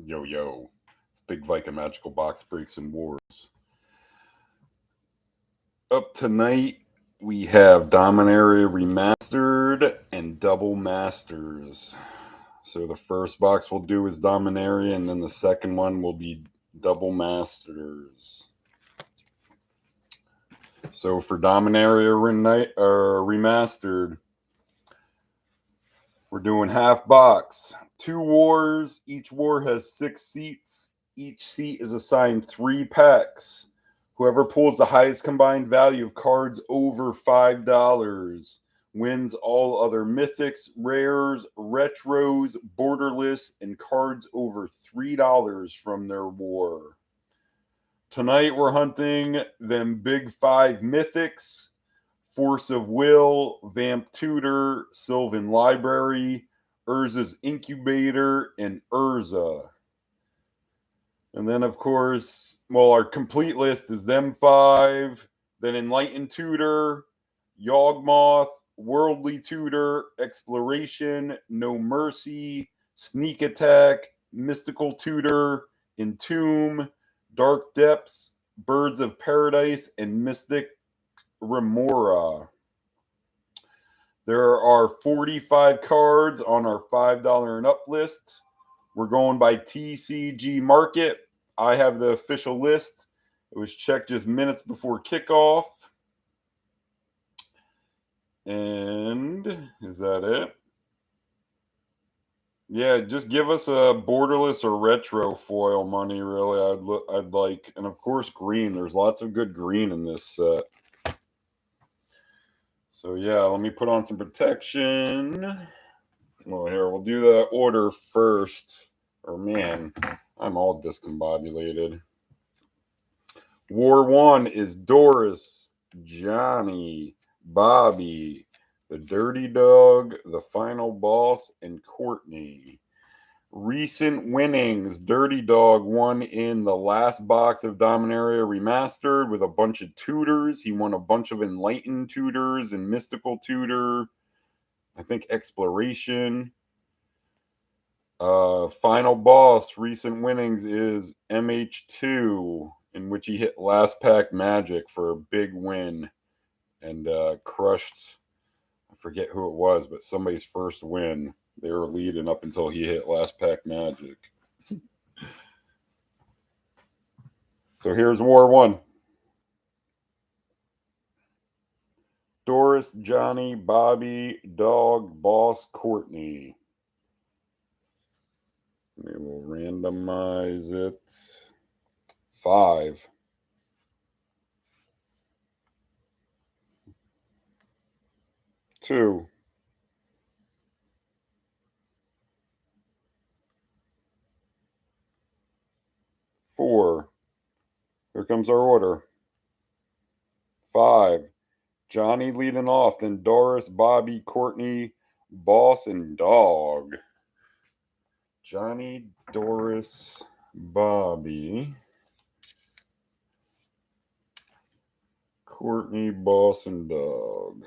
Yo, yo. It's Big Viking Magical Box Breaks and Wars. Up tonight, we have Dominaria Remastered and Double Masters. So the first box we'll do is Dominaria, and then the second one will be Double Masters. So for Dominaria Remastered, we're doing half box. 2 wars. Each war has 6 seats. Each seat is assigned 3 packs. Whoever pulls the highest combined value of cards over $5 wins all other mythics, rares, retros, borderless, and cards over $3 from their war. Tonight we're hunting them big 5 mythics: Force of Will, Vamp Tutor, Sylvan Library, Urza's Incubator, and Urza. And then, of course, well, our complete list is them 5, then Enlightened Tutor, Yawgmoth, Worldly Tutor, Exploration, No Mercy, Sneak Attack, Mystical Tutor, Entomb, Dark Depths, Birds of Paradise, and Mystic Remora. There are 45 cards on our $5 and up list. We're going by TCG MRKT. I have the official list. It was checked just minutes before kickoff. And is that it? Yeah, just give us a borderless or retro foil money, really. I'd like, and of course green. There's lots of good green in this set. So yeah, let me put on some protection. Well, here, we'll do the order first. Or man, I'm all discombobulated. War 1 is Doris, Johnny, Bobby, the Dirty Dog, the Final Boss, and Courtney. Recent winnings: Dirty Dog won in the last box of Dominaria Remastered with a bunch of tutors. He won a bunch of Enlightened tutors and Mystical Tutor. I think Exploration. Final Boss, recent winnings is MH2, in which he hit last pack Magic for a big win and crushed, I forget who it was, but somebody's first win. They were leading up until he hit last pack Magic. So here's War 1. Doris, Johnny, Bobby, Dog, Boss, Courtney. We will randomize it. 5. 2. 4. Here comes our order. 5. Johnny leading off, then Doris, Bobby, Courtney, Boss, and Dog. Johnny, Doris, Bobby, Courtney, Boss, and Dog.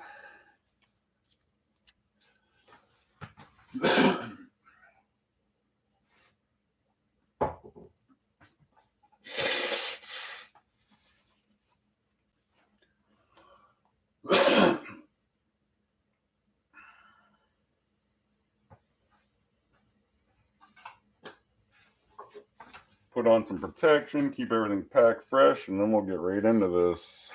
Put on some protection, keep everything packed fresh, and then we'll get right into this.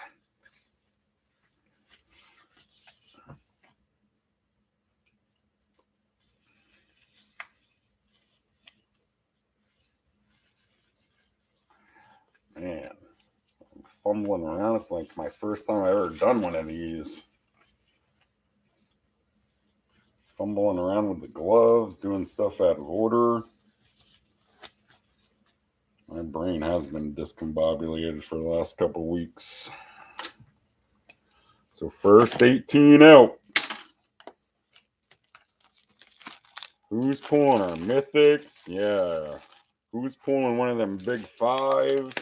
Man, I'm fumbling around. It's like my first time I've ever done one of these. Fumbling around with the gloves, doing stuff out of order. My brain has been discombobulated for the last couple weeks. So first 18 out. Who's pulling our mythics? Yeah. Who's pulling one of them big 5?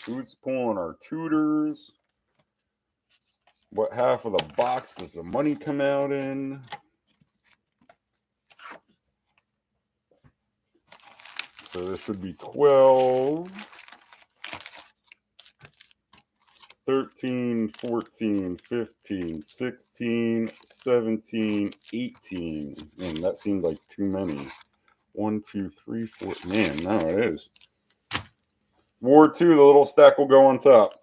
Who's pulling our tutors? What half of the box does the money come out in? So this should be 12, 13, 14, 15, 16, 17, 18. Man, that seemed like too many. 1, 2, 3, 4. Man, no, it is. War 2, the little stack will go on top.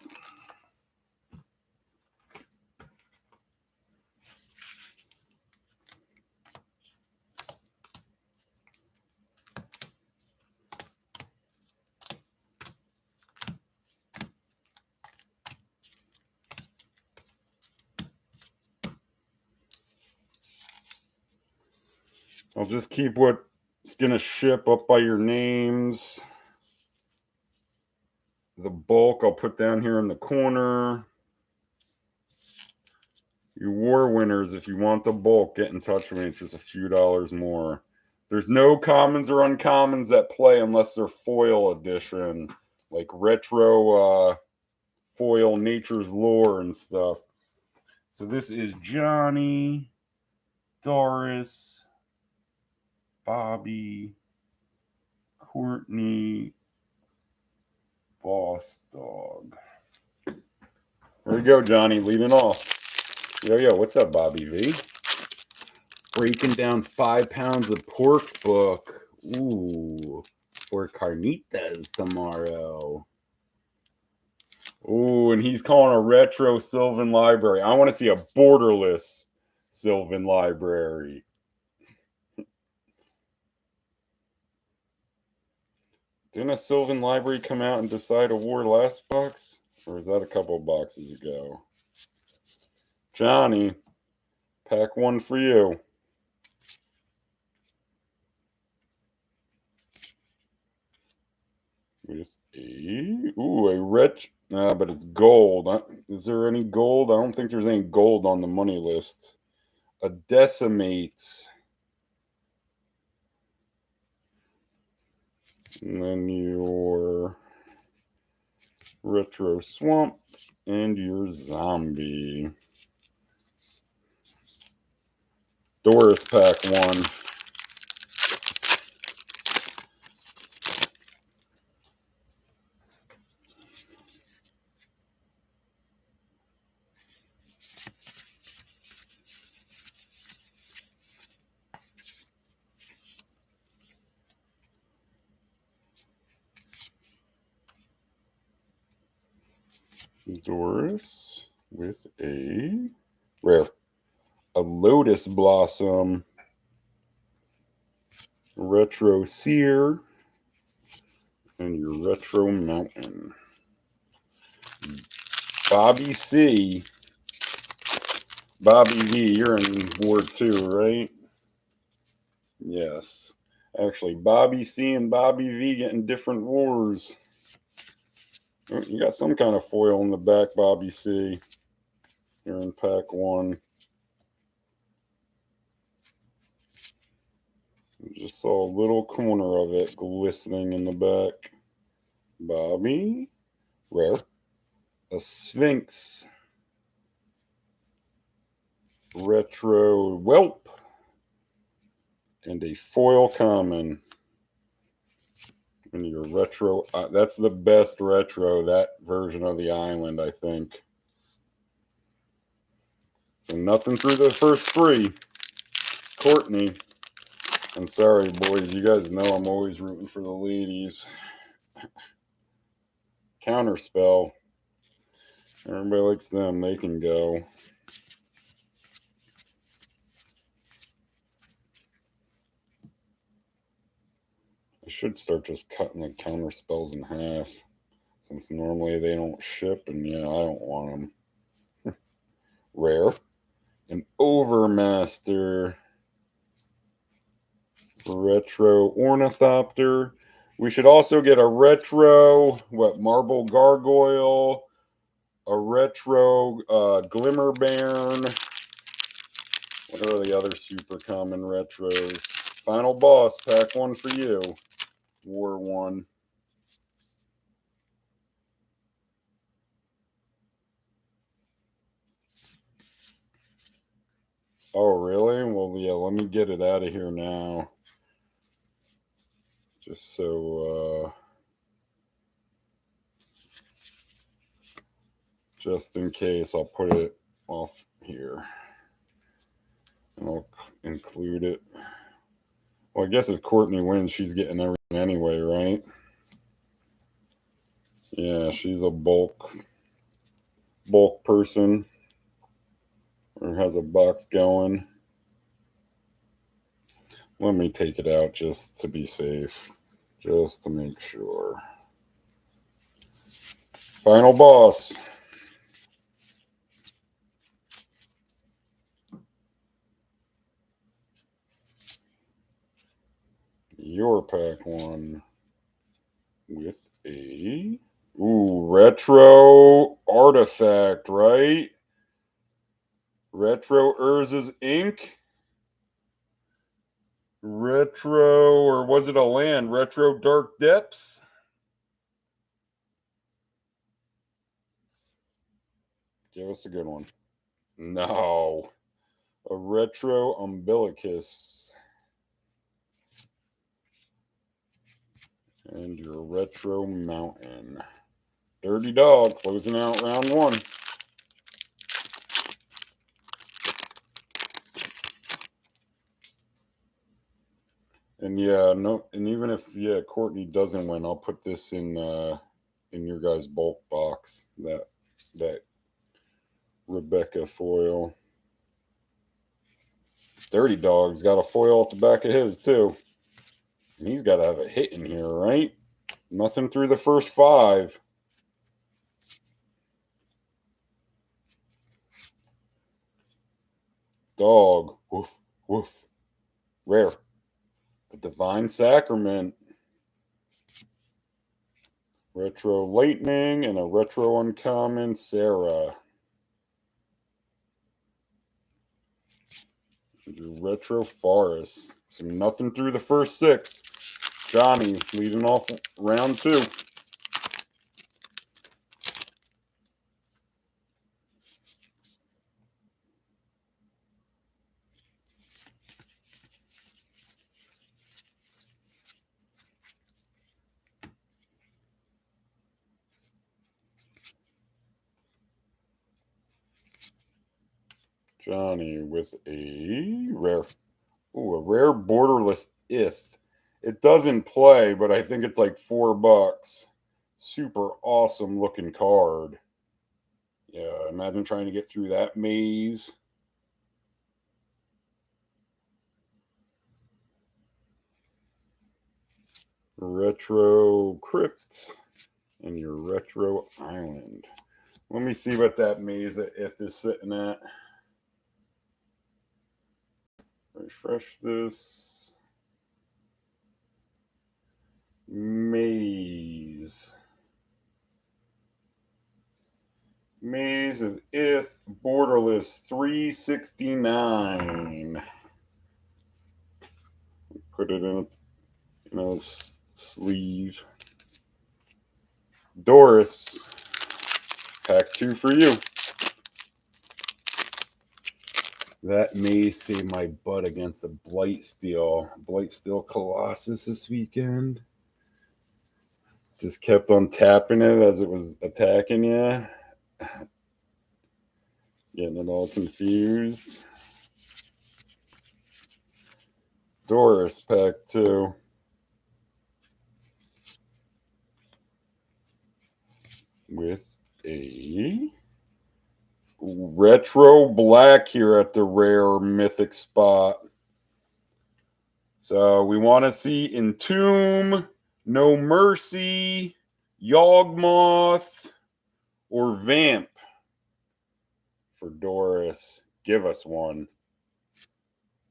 I'll just keep what's going to ship up by your names. The bulk I'll put down here in the corner. You war winners, if you want the bulk, get in touch with me. It's just a few dollars more. There's no commons or uncommons that play unless they're foil edition, like retro foil Nature's Lore and stuff. So this is Johnny, Doris, Bobby, Courtney, Boss Dog. There you go, Johnny, leading off. Yo, what's up, Bobby V? Breaking down 5 pounds of pork book. Ooh, for carnitas tomorrow. Ooh, and he's calling a retro Sylvan library. I want to see a borderless Sylvan library. Didn't a Sylvan library come out and decide a war last box? Or was that a couple boxes ago? Johnny, pack one for you. Ooh, a rich. Nah, but it's gold. Is there any gold? I don't think there's any gold on the money list. A decimate. And then your retro swamp and your zombie. Doris pack one. Doris with a rare. A Lotus Blossom. Retro Seer. And your Retro Mountain. Bobby C. Bobby V, you're in War 2, right? Yes. Actually, Bobby C and Bobby V getting different wars. Oh, you got some kind of foil in the back, Bobby C. Here in pack one. Just saw a little corner of it glistening in the back. Bobby. Rare. A Sphinx. Retro Whelp. And a foil common. And your retro. That's the best retro, that version of the island, I think. So nothing through the first 3. Courtney. And sorry, boys, you guys know I'm always rooting for the ladies. Counterspell. Everybody likes them. They can go. I should start just cutting the counterspells in half. Since normally they don't ship, and yeah, I don't want them. Rare. An Overmaster. Retro Ornithopter. We should also get a retro, Marble Gargoyle. A retro Glimmer Bairn. What are the other super common retros? Final Boss, pack one for you. War 1. Oh, really? Well, yeah, let me get it out of here now. Just so, just in case, I'll put it off here. And I'll include it. Well, I guess if Courtney wins, she's getting everything anyway, right? Yeah, she's a bulk person. Or has a box going. Let me take it out just to be safe. Just to make sure. Final boss. Your pack one with a retro artifact, right? Retro Urza's Ink. Retro, or was it a land? Retro Dark Depths. Give us a good one. No. A retro umbilicus. And your retro mountain. Dirty Dog closing out round one. And yeah, no, and even if Courtney doesn't win, I'll put this in your guys' bulk box. That Rebecca foil. Dirty Dog's got a foil at the back of his too. And he's got to have a hit in here, right? Nothing through the first 5. Dog. Woof, woof. Rare. The Divine Sacrament. Retro Lightning and a retro uncommon Sarah. Your retro Forest. So nothing through the first 6. Johnny leading off round 2. Johnny with a rare. Ooh, a rare Borderless Ith. It doesn't play, but I think it's like $4. Super awesome looking card. Yeah, imagine trying to get through that maze. Retro Crypt and your Retro Island. Let me see what that maze at Ith is sitting at. Refresh this. Maze of Ith Borderless 369. Put it in a sleeve. Doris, pack 2 for you. That may save my butt against a Blightsteel Colossus this weekend. Just kept on tapping it as it was attacking you. Getting it all confused. Doris, pack 2. With a retro black here at the rare mythic spot. So we want to see Entomb, No Mercy, Yawgmoth, or Vamp for Doris. Give us one.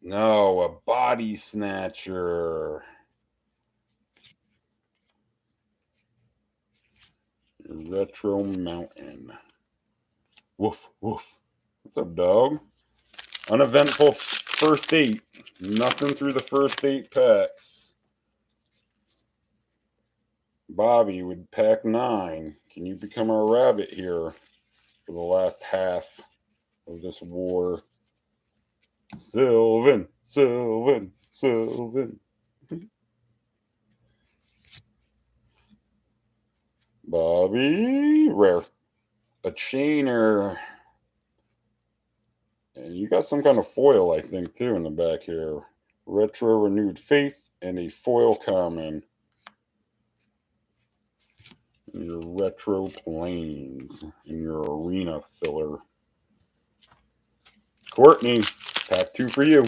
No, a Body Snatcher. Retro Mountain. Woof, woof. What's up, dog? Uneventful first 8. Nothing through the first 8 packs. Bobby with pack 9. Can you become our rabbit here for the last half of this war? Sylvan, Sylvan, Sylvan. Bobby, rare. A Chainer. And you got some kind of foil, I think, too, in the back here. Retro Renewed Faith and a foil common. And your retro planes and your arena filler. Courtney, pack 2 for you.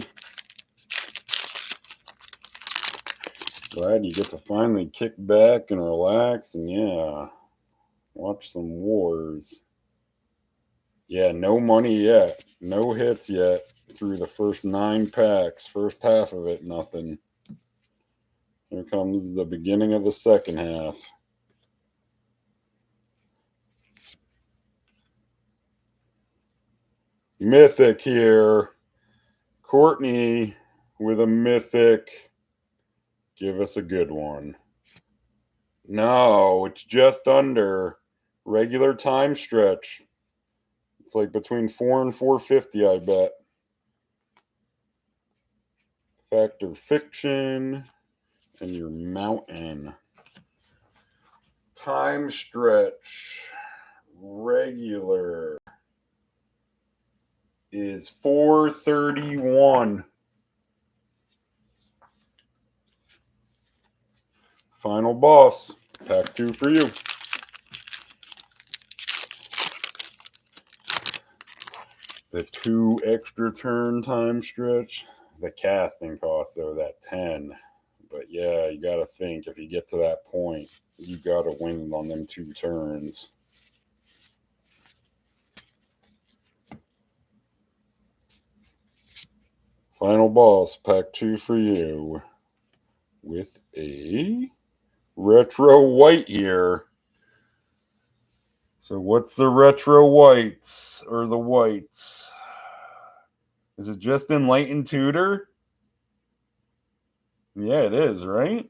Glad you get to finally kick back and relax and, yeah, watch some wars. Yeah, no money yet. No hits yet through the first 9 packs. First half of it, nothing. Here comes the beginning of the second half. Mythic here. Courtney with a Mythic. Give us a good one. No, it's just under regular time stretch. It's like between 4 and 450, I bet. Factor Fiction and your Mountain. Time stretch regular is 431. Final boss, pack 2 for you. The 2 extra turn time stretch. The casting cost, though, that 10. But yeah, you got to think if you get to that point, you got to win on them 2 turns. Final boss, pack 2 for you. With a retro white here. So what's the retro whites or the whites? Is it just Enlightened Tutor? Yeah, it is, right?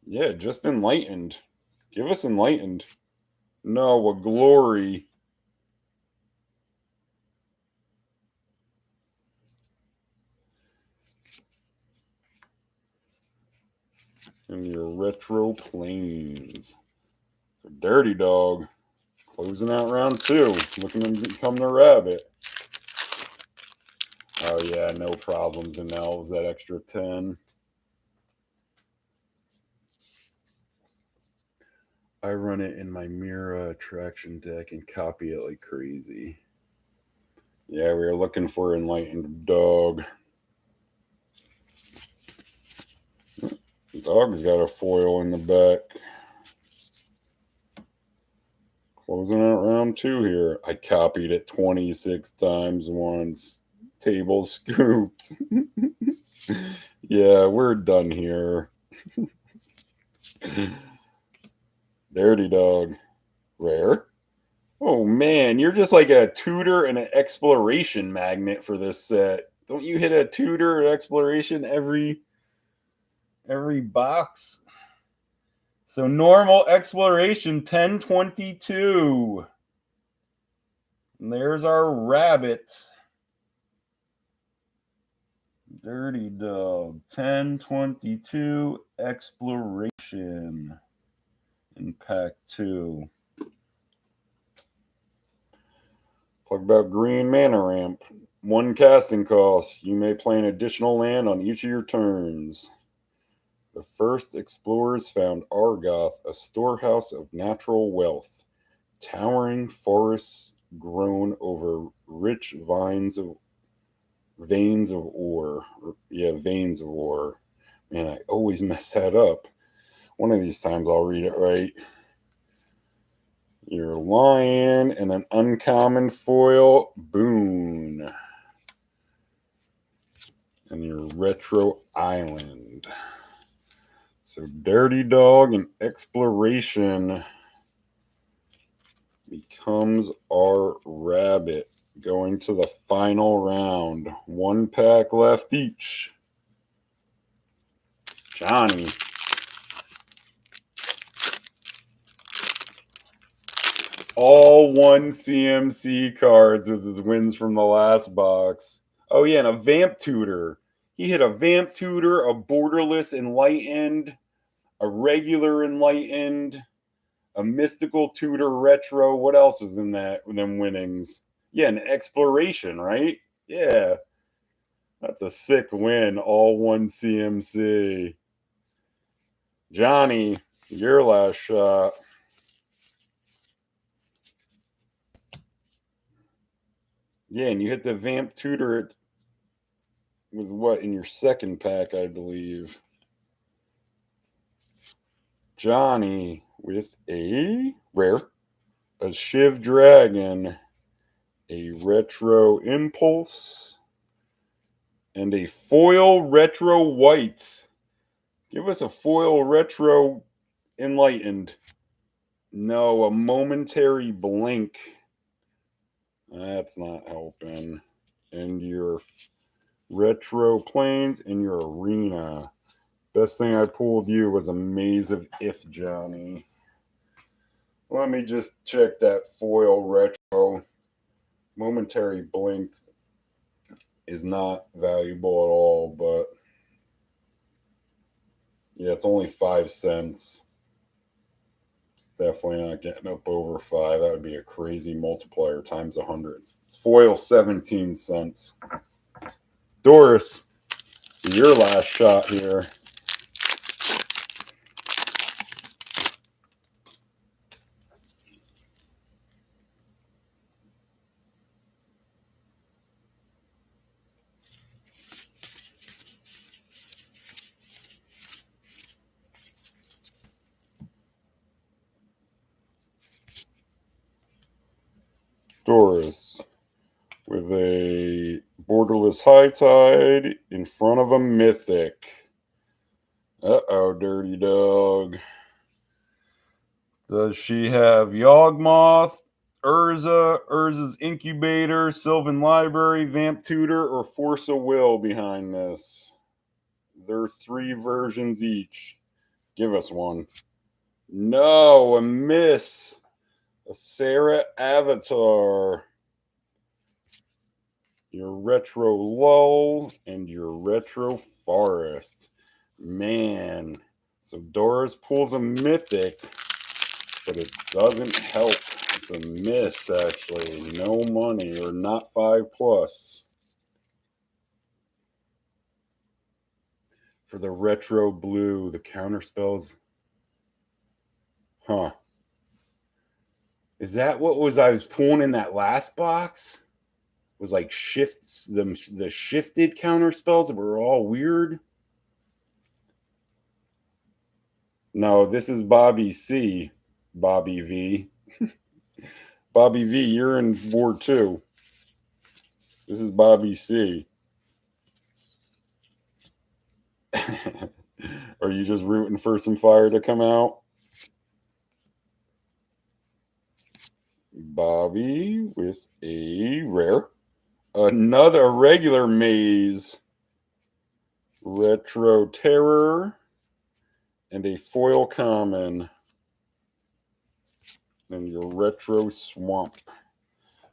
Yeah, just Enlightened. Give us Enlightened. No, a Glory. And your retro planes. So Dirty Dog. Closing out round 2. Looking to become the rabbit. Oh yeah, no problems in elves, that extra 10. I run it in my Mira attraction deck and copy it like crazy. Yeah, we are looking for Enlightened Dog. The dog's got a foil in the back. Closing out round 2 here. I copied it 26 times once. Table scooped. Yeah, we're done here. Dirty Dog. Rare. Oh man, you're just like a tutor and an exploration magnet for this set. Don't you hit a tutor or exploration every box? So normal exploration 1022. And there's our rabbit. Dirty Dog 1022 exploration in pack 2. Talk about green mana ramp. 1 casting cost. You may play an additional land on each of your turns. The first explorers found Argoth, a storehouse of natural wealth. Towering forests grown over rich veins of ore. Yeah, veins of ore. Man, I always mess that up. One of these times I'll read it right. Your lion and an uncommon foil boon. And your retro island. So Dirty Dog and exploration becomes our rabbit. Going to the final round. 1 pack left each. Johnny. All 1 CMC cards was his wins from the last box. Oh yeah, and a Vamp Tutor. He hit a Vamp Tutor, a Borderless Enlightened, a regular Enlightened, a mystical Tutor retro. What else was in that? Them winnings? Yeah, an exploration, right? Yeah. That's a sick win. All one CMC. Johnny, your last shot. Yeah, and you hit the Vamp Tutor with what in your second pack, I believe. Johnny with a rare, a Shiv Dragon, a Retro Impulse, and a foil Retro White. Give us a foil Retro Enlightened. No, a Momentary Blink. That's not helping. And your Retro Plains and your Arena. Best thing I pulled you was a Maze of Ith, Johnny. Let me just check that foil retro. Momentary Blink is not valuable at all, but yeah, it's only 5 cents. It's definitely not getting up over 5. That would be a crazy multiplier times 100. Foil 17 cents. Doris, your last shot here. Doris with a Borderless High Tide in front of a Mythic. Uh-oh, dirty dog. Does she have Yawgmoth, Urza's Incubator, Sylvan Library, Vamp Tutor, or Force of Will behind this? There are 3 versions each. Give us one. No, a miss. A Sarah Avatar. Your Retro Lull and your Retro Forest. Man. So Doris pulls a Mythic, but it doesn't help. It's a miss, actually. No money, or not 5 plus. For the Retro Blue, the counter spells. Huh. Is that what I was pulling in that last box? Was like shifts, the shifted counter spells that were all weird? No, this is Bobby C. Bobby V. Bobby V, you're in Ward 2. This is Bobby C. Are you just rooting for some fire to come out? Bobby with a rare. Another regular Maze. Retro Terror. And a foil common. And your Retro Swamp.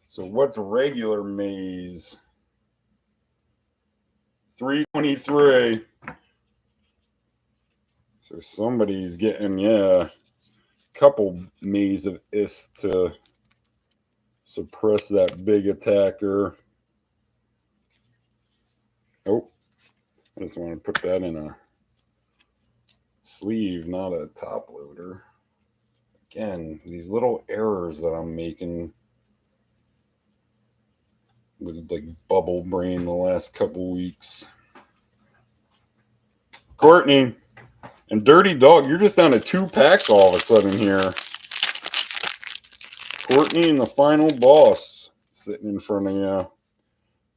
So what's regular Maze? 323. So somebody's getting, yeah, a couple Maze of Is to suppress that big attacker. Oh, I just want to put that in a sleeve, not a top loader. Again, these little errors that I'm making with like bubble brain the last couple weeks. Courtney and Dirty Dog, you're just down to 2 packs all of a sudden here. Courtney and the final boss sitting in front of you.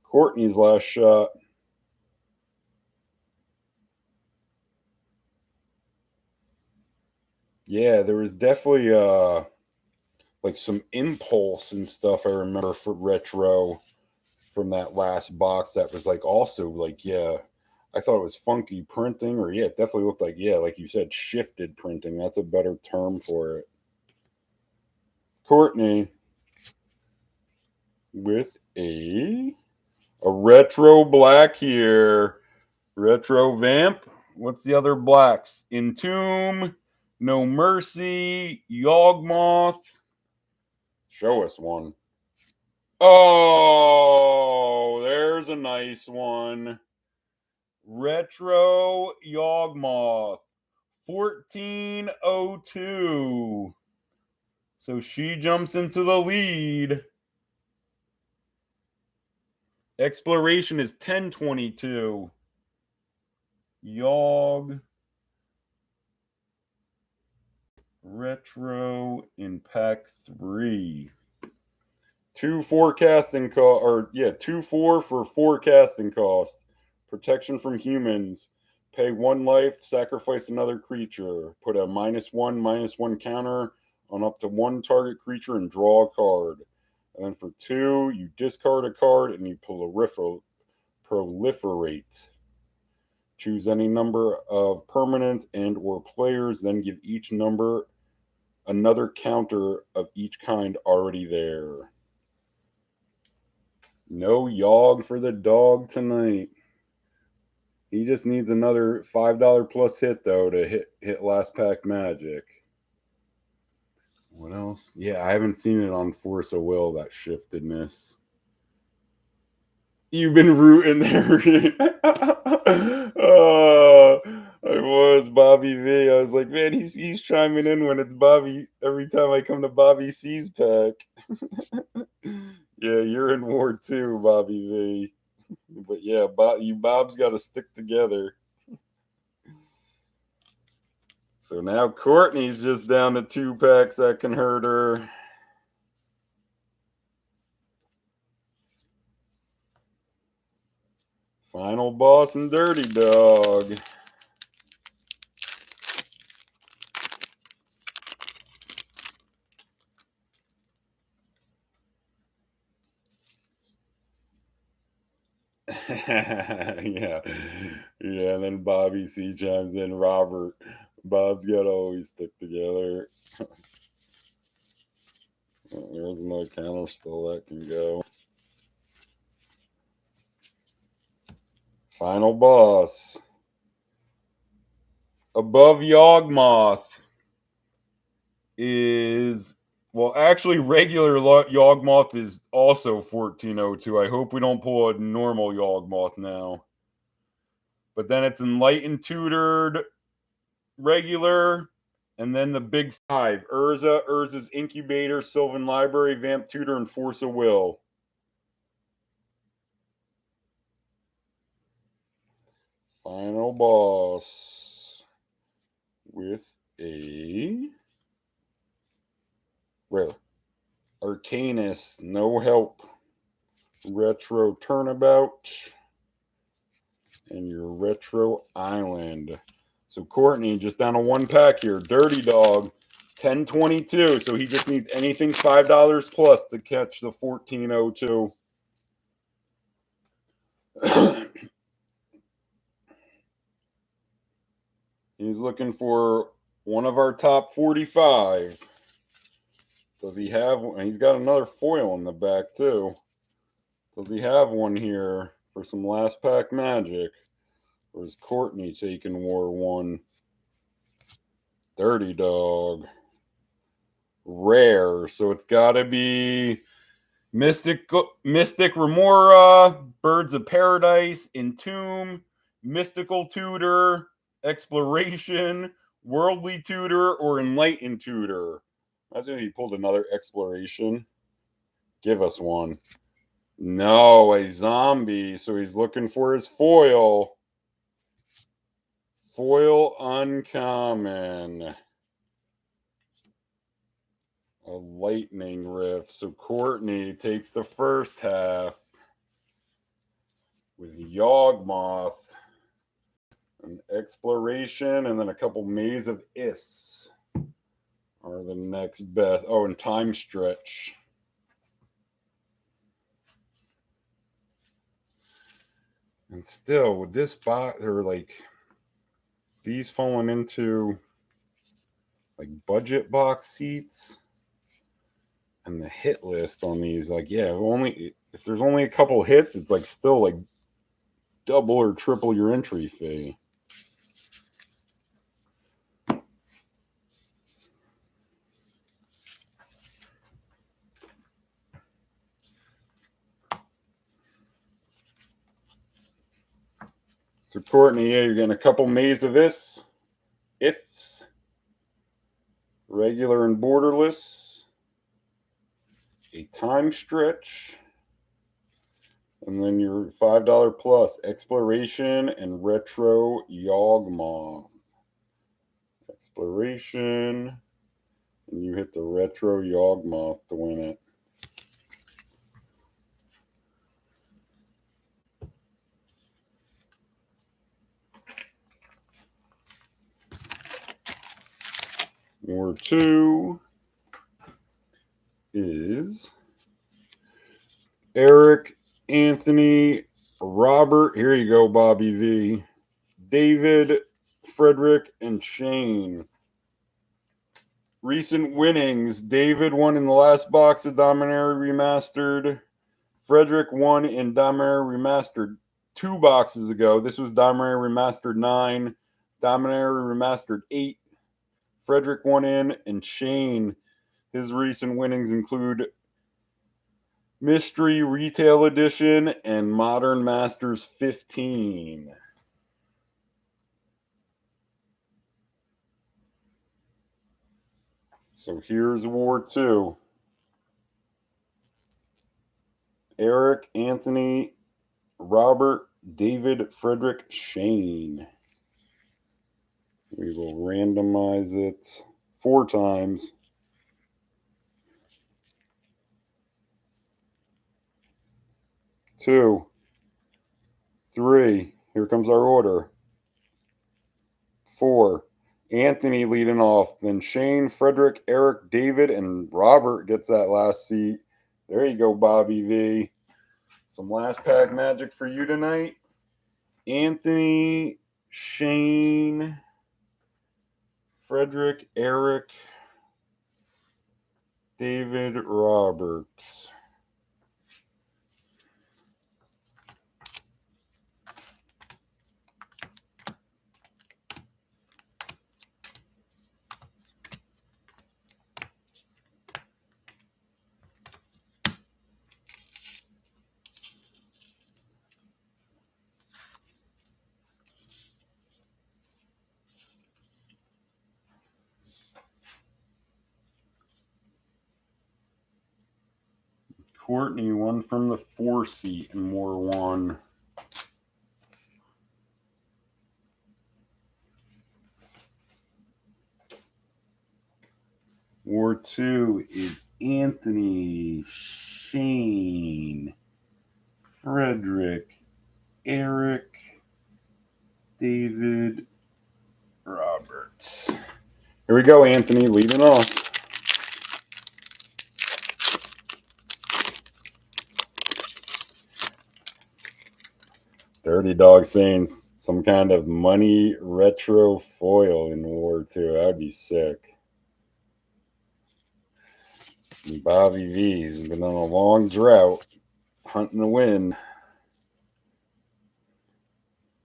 Courtney's last shot. Yeah, there was definitely like some impulse and stuff I remember for retro from that last box that was like also like, yeah, I thought it was funky printing, or yeah, it definitely looked like, yeah, like you said, shifted printing. That's a better term for it. Courtney with a retro black here. Retro Vamp What's the other blacks? Entomb, No Mercy, Yawgmoth. Show us one. Oh, there's a nice one. Retro Yawgmoth. 1402. So she jumps into the lead. Exploration is 1022. Yawg. Retro in pack 3. 2 forecasting cost, or yeah, 2/4 for forecasting cost. Protection from humans. Pay 1 life, sacrifice another creature. Put a -1/-1 counter on up to 1 target creature and draw a card. And then for 2, you discard a card and you proliferate. Choose any number of permanents and or players, then give each number another counter of each kind already there. No Yawg for the dog tonight. He just needs another $5 plus hit, though, to hit last pack magic. What else? Yeah, I haven't seen it on Force of Will, that shiftedness. You've been rooting there. I was Bobby V. I was like, man, he's chiming in when it's Bobby. Every time I come to Bobby C's pack. Yeah, you're in war too, Bobby V. But yeah, Bob's got to stick together. So now Courtney's just down to 2 packs that can hurt her. Final boss and Dirty Dog. yeah. And then Bobby C chimes in. Robert, Bob's got to always stick together. There's no counter spell that can go. Final boss. Above Yawgmoth is, well, actually, regular Yawgmoth is also 1402. I hope we don't pull a normal Yawgmoth now. But then it's Enlightened, Tutored, regular, and then the big 5. Urza's Incubator, Sylvan Library, Vamp Tutor, and Force of Will. Final boss with a rare. Arcanist, no help. Retro Turnabout. And your Retro Island. So Courtney just down to 1 pack here. Dirty Dog, 1022. So he just needs anything $5 plus to catch the 1402. He's looking for one of our top 45. Does he have one? He's got another foil in the back, too. Does he have one here for some last pack magic? Or is Courtney taking War 1? Dirty Dog. Rare. So it's got to be Mystic Remora, Birds of Paradise, Entomb, Mystical Tutor, Exploration, Worldly Tutor, or Enlightened Tutor. Imagine if he pulled another Exploration. Give us one. No, a zombie. So he's looking for his foil. Foil uncommon. A lightning rift. So Courtney takes the first half with Yawgmoth, an Exploration, and then a couple Maze of Ifs are the next best. Oh, and Time Stretch. And still, with this box, they're like these falling into like budget box seats. And the hit list on these, like, yeah, only if there's only a couple hits, it's like still like double or triple your entry fee. So Courtney, yeah, you're getting a couple Maze of Ifs, regular and borderless, a time stretch, and then your $5 plus exploration and retro Yawgmoth. Exploration, and you hit the retro Yawgmoth to win it. War 2 is Eric, Anthony, Robert. Here you go, Bobby V. David, Frederick, and Shane. Recent winnings. David won in the last box of Dominaria Remastered. Frederick won in Dominaria Remastered 2 boxes ago. This was Dominaria Remastered 9, Dominaria Remastered 8. Frederick won in, and Shane, his recent winnings include Mystery Retail Edition and Modern Masters 15. So here's War 2. Eric, Anthony, Robert, David, Frederick, Shane. We will randomize it 4 times. 2, 3. Here comes our order. 4. Anthony leading off. Then Shane, Frederick, Eric, David, and Robert gets that last seat. There you go, Bobby V. Some last pack magic for you tonight. Anthony, Shane, Frederick, Eric, David, Robert. Courtney, 1 from the 4 seat and War 1. War 2 is Anthony, Shane, Frederick, Eric, David, Robert. Here we go, Anthony, leading off. Dirty Dog saying some kind of money retro foil in War 2. That'd be sick. And Bobby V's been on a long drought, hunting the win.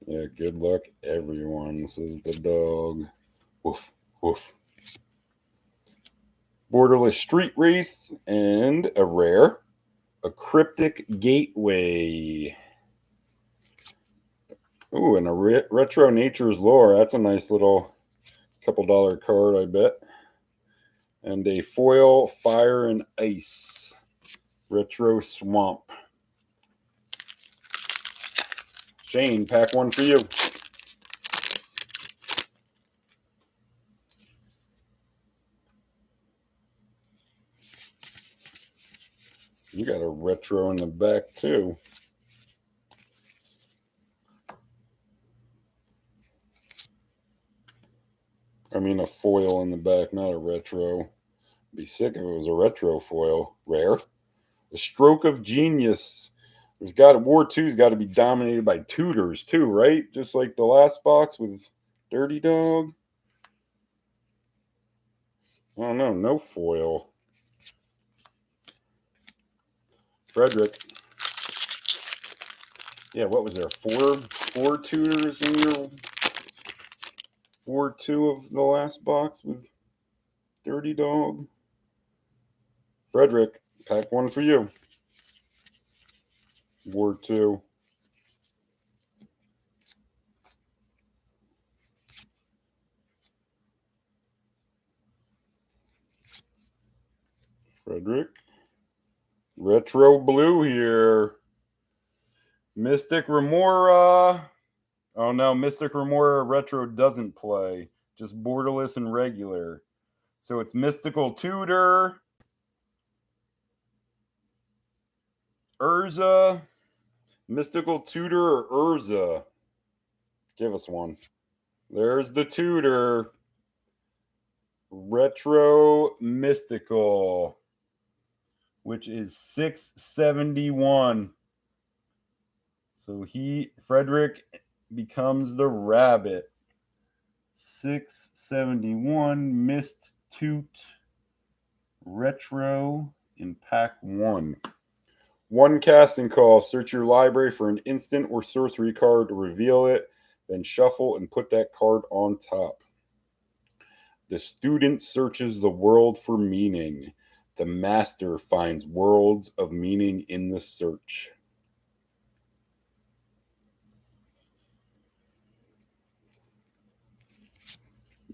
Yeah, good luck, everyone, says the dog. Woof, woof. Borderless Street Wraith and a rare, a Cryptic Gateway. Ooh, and a Retro Nature's Lore. That's a nice little couple dollar card, I bet. And a foil Fire and Ice Retro Swamp. Shane, pack 1 for you. You got a retro in the back too. I mean a foil in the back, not a retro. Be sick if it was a retro foil. Rare. The Stroke of Genius. War 2's got to be dominated by tutors too, right? Just like the last box with Dirty Dog. I don't know, no foil. Frederick. Yeah, what was there? Four tutors in your War 2 of the last box with Dirty Dog. Frederick, pack 1 for you. War 2. Frederick. Retro blue here. Mystic Remora. Oh no, Mystic Remora Retro doesn't play. Just Borderless and regular. So it's Mystical Tutor. Urza. Mystical Tutor or Urza? Give us one. There's the Tutor. Retro Mystical, which is 671. So Frederick becomes the rabbit. 671 Mist Toot Retro in pack 1. One casting call. Search your library for an instant or sorcery card to reveal it, then shuffle and put that card on top. The student searches the world for meaning. The master finds worlds of meaning in the search.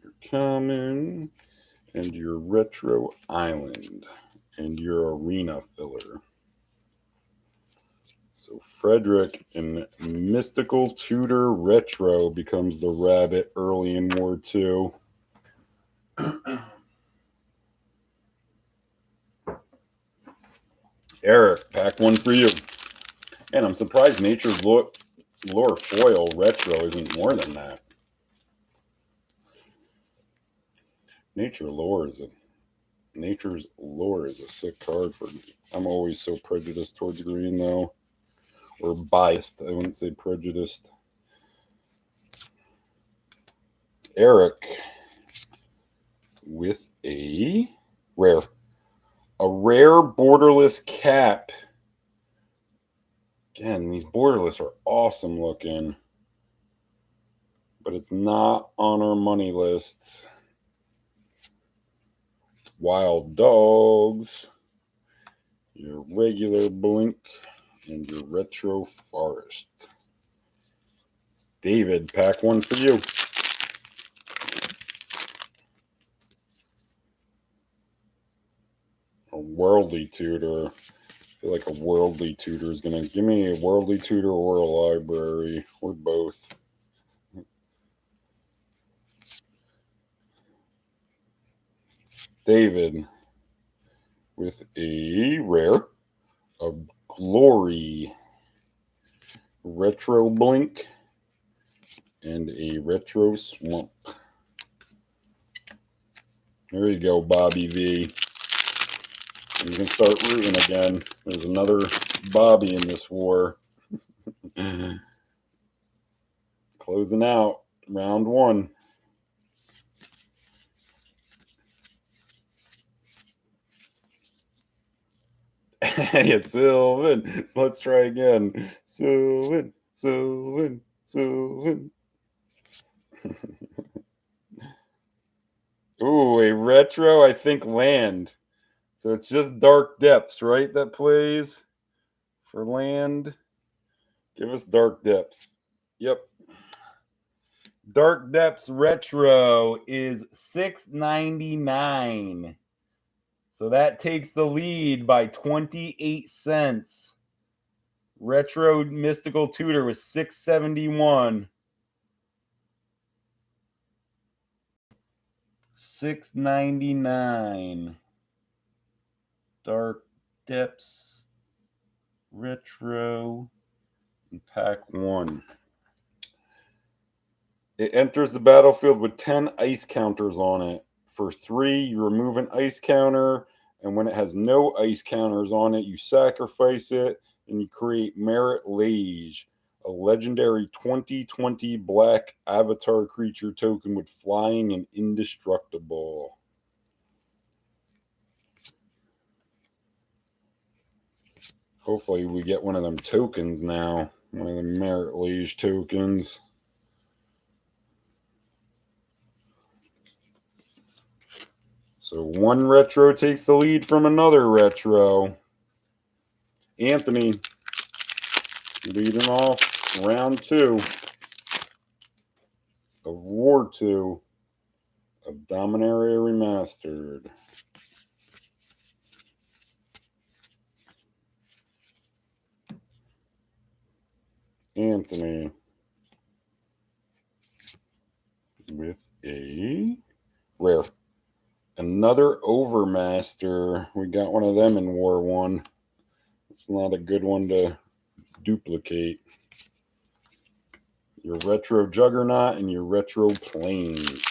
Your common and your retro island and your arena filler. So Frederick in Mystical Tutor Retro becomes the rabbit early in War 2. Eric, pack 1 for you. And I'm surprised Nature's Lore Foil Retro isn't more than that. Nature's Lore is a sick card for me. I'm always so prejudiced towards green though. Or biased. I wouldn't say prejudiced. Eric with a rare Borderless cap. Again, these Borderless are awesome looking, but it's not on our money list. Wild Dogs, your regular Blink, and your Retro Forest. David, pack 1 for you. A Worldly Tutor. I feel like a Worldly Tutor is going to give me a Worldly Tutor or a library, or both. David with a rare of Glory, Retro Blink, and a Retro Swamp. There you go, Bobby V. You can start rooting again. There's another Bobby in this war. Closing out round 1. Yeah, Sylvan. So let's try again. Sylvan. Ooh, a retro, I think, land. So it's just Dark Depths, right? That plays for land. Give us Dark Depths. Yep. Dark Depths Retro is $6.99. So that takes the lead by 28 cents. Retro Mystical Tutor was $6.71. $6.99. Dark Depths Retro in pack 1. It enters the battlefield with 10 ice counters on it. For 3, you remove an ice counter, and when it has no ice counters on it, you sacrifice it, and you create Merit Lage, a legendary 2020 black avatar creature token with flying and indestructible. Hopefully we get one of them tokens now. One of the Merit Lage tokens. So one retro takes the lead from another retro. Anthony leading off round 2 of War 2 of Dominaria Remastered. Anthony with a rare. Another Overmaster. We got one of them in War 1. It's not a good one to duplicate. Your Retro Juggernaut and your Retro Plains.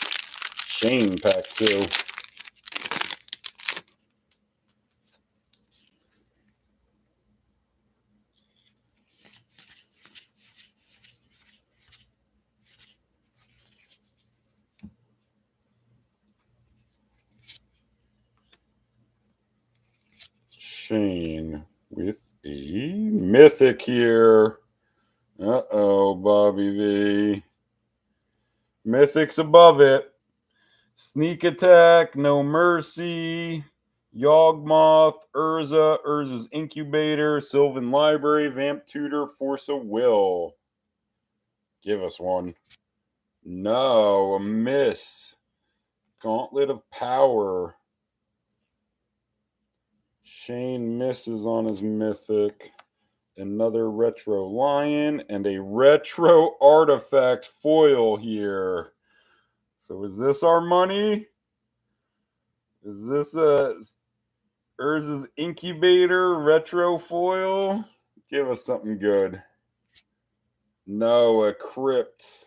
Shane, pack 2. Shane with a Mythic here. Uh-oh, Bobby V. Mythic's above it. Sneak Attack, No Mercy, Yawgmoth, Urza's Incubator, Sylvan Library, Vamp Tutor, Force of Will. Give us one. No, a miss. Gauntlet of Power. Shane misses on his Mythic. Another Retro Lion and a Retro Artifact foil here. So is this our money? Is this Urza's Incubator Retro foil? Give us something good. No, a Crypt.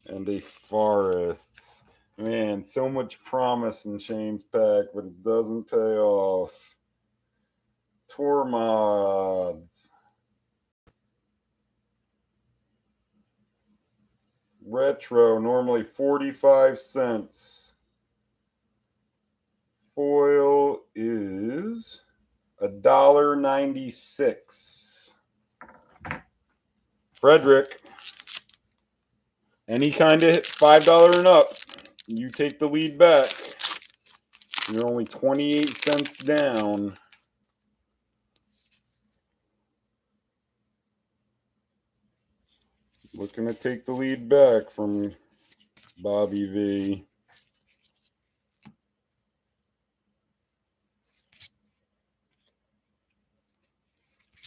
And a Forest. Man, so much promise in Shane's pack, but it doesn't pay off. Tour mods. Retro, normally 45 cents. Foil is $1.96. Frederick. Any kind of $5 and up, you take the lead back. You're only 28 cents down. Looking to take the lead back from Bobby V.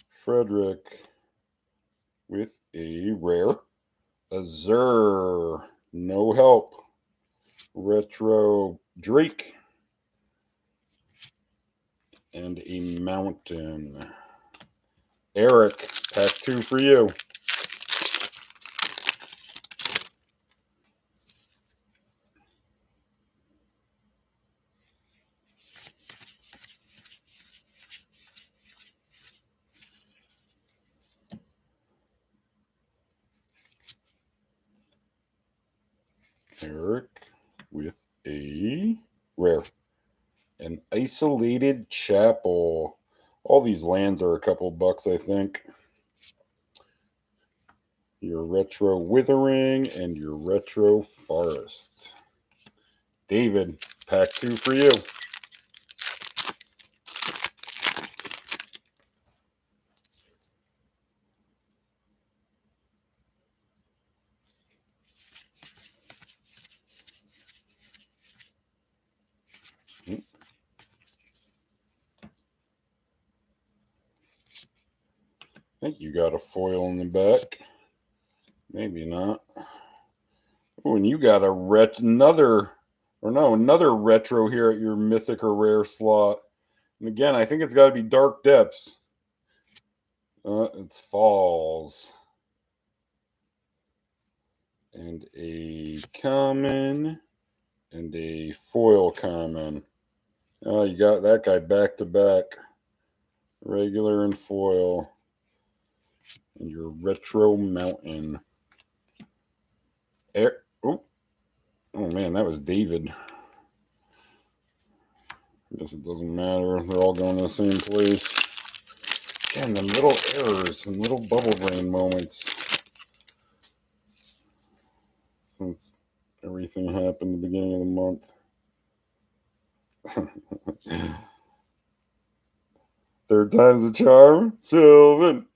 Frederick with a rare. Azure. No help. Retro Drake. And a Mountain. Eric, pack 2 for you. Eric with a rare. An Isolated Chapel. All these lands are a couple bucks, I think. Your Retro Withering and your Retro Forest. David, pack 2 for you. I think you got a foil in the back. Maybe not. Oh, and you got another retro here at your Mythic or Rare slot. And again, I think it's got to be Dark Depths. It's Falls. And a common and a foil common. Oh, you got that guy back to back. Regular and foil. And your Retro Mountain. Oh man, that was David. I guess it doesn't matter. They're all going to the same place. Again, the little errors and little bubble brain moments. Since everything happened at the beginning of the month. Third time's a charm. Sylvan.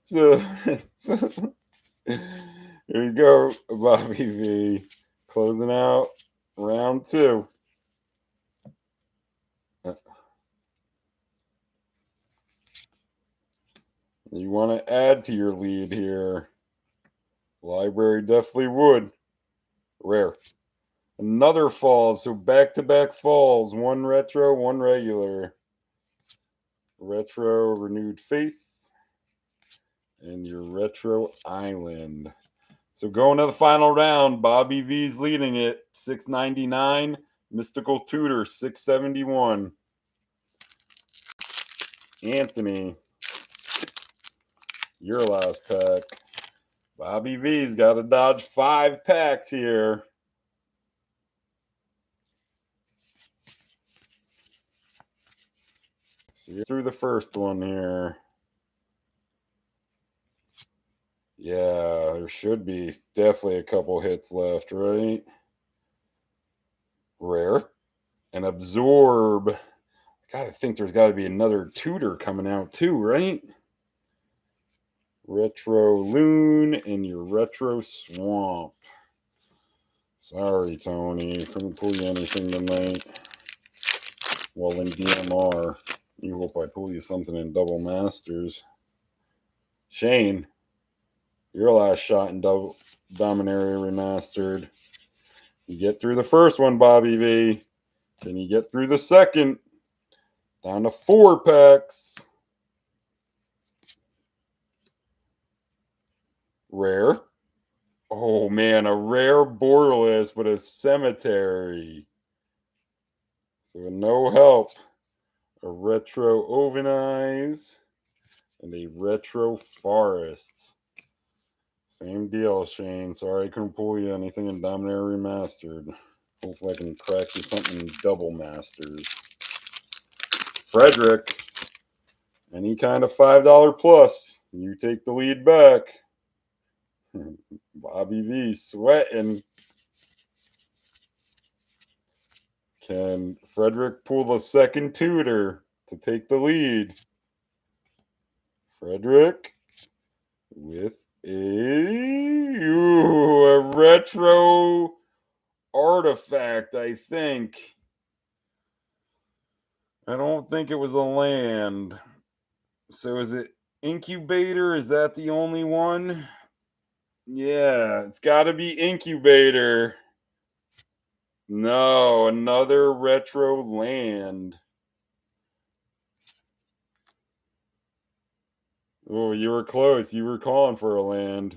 Here you go, Bobby V. Closing out round 2. You want to add to your lead here. Library definitely would. Rare. Another fall. So back-to-back falls. One retro, one regular. Retro Renewed Faith. And your retro Island. So going to the final round, Bobby V's leading it, 699. Mystical Tutor, 671. Anthony, your last pack. Bobby V's got to dodge 5 packs here. See through the first one here. Yeah, there should be definitely a couple hits left, right? Rare. And Absorb. I gotta think there's got to be another Tutor coming out too, right? Retro Loon and your Retro Swamp. Sorry, Tony. Couldn't pull you anything tonight. Well, in DMR. You hope I pull you something in Double Masters. Shane, your last shot in Dominaria Remastered. You get through the first one, Bobby V. Can you get through the second? Down to 4 packs. Rare. Oh, man, a rare Borderless, but a Cemetery. So no help. A retro Ovenize and a retro Forest. Same deal, Shane. Sorry I couldn't pull you anything in Dominaria Remastered. Hopefully I can crack you something in Double Masters. Frederick, any kind of $5 plus, you take the lead back. Bobby V sweating. Can Frederick pull the second Tutor to take the lead? Frederick with a retro artifact, I think. I don't think it was a land. So is it Incubator? Is that the only one? Yeah, it's got to be Incubator. No, another retro land. Oh, you were close. You were calling for a land.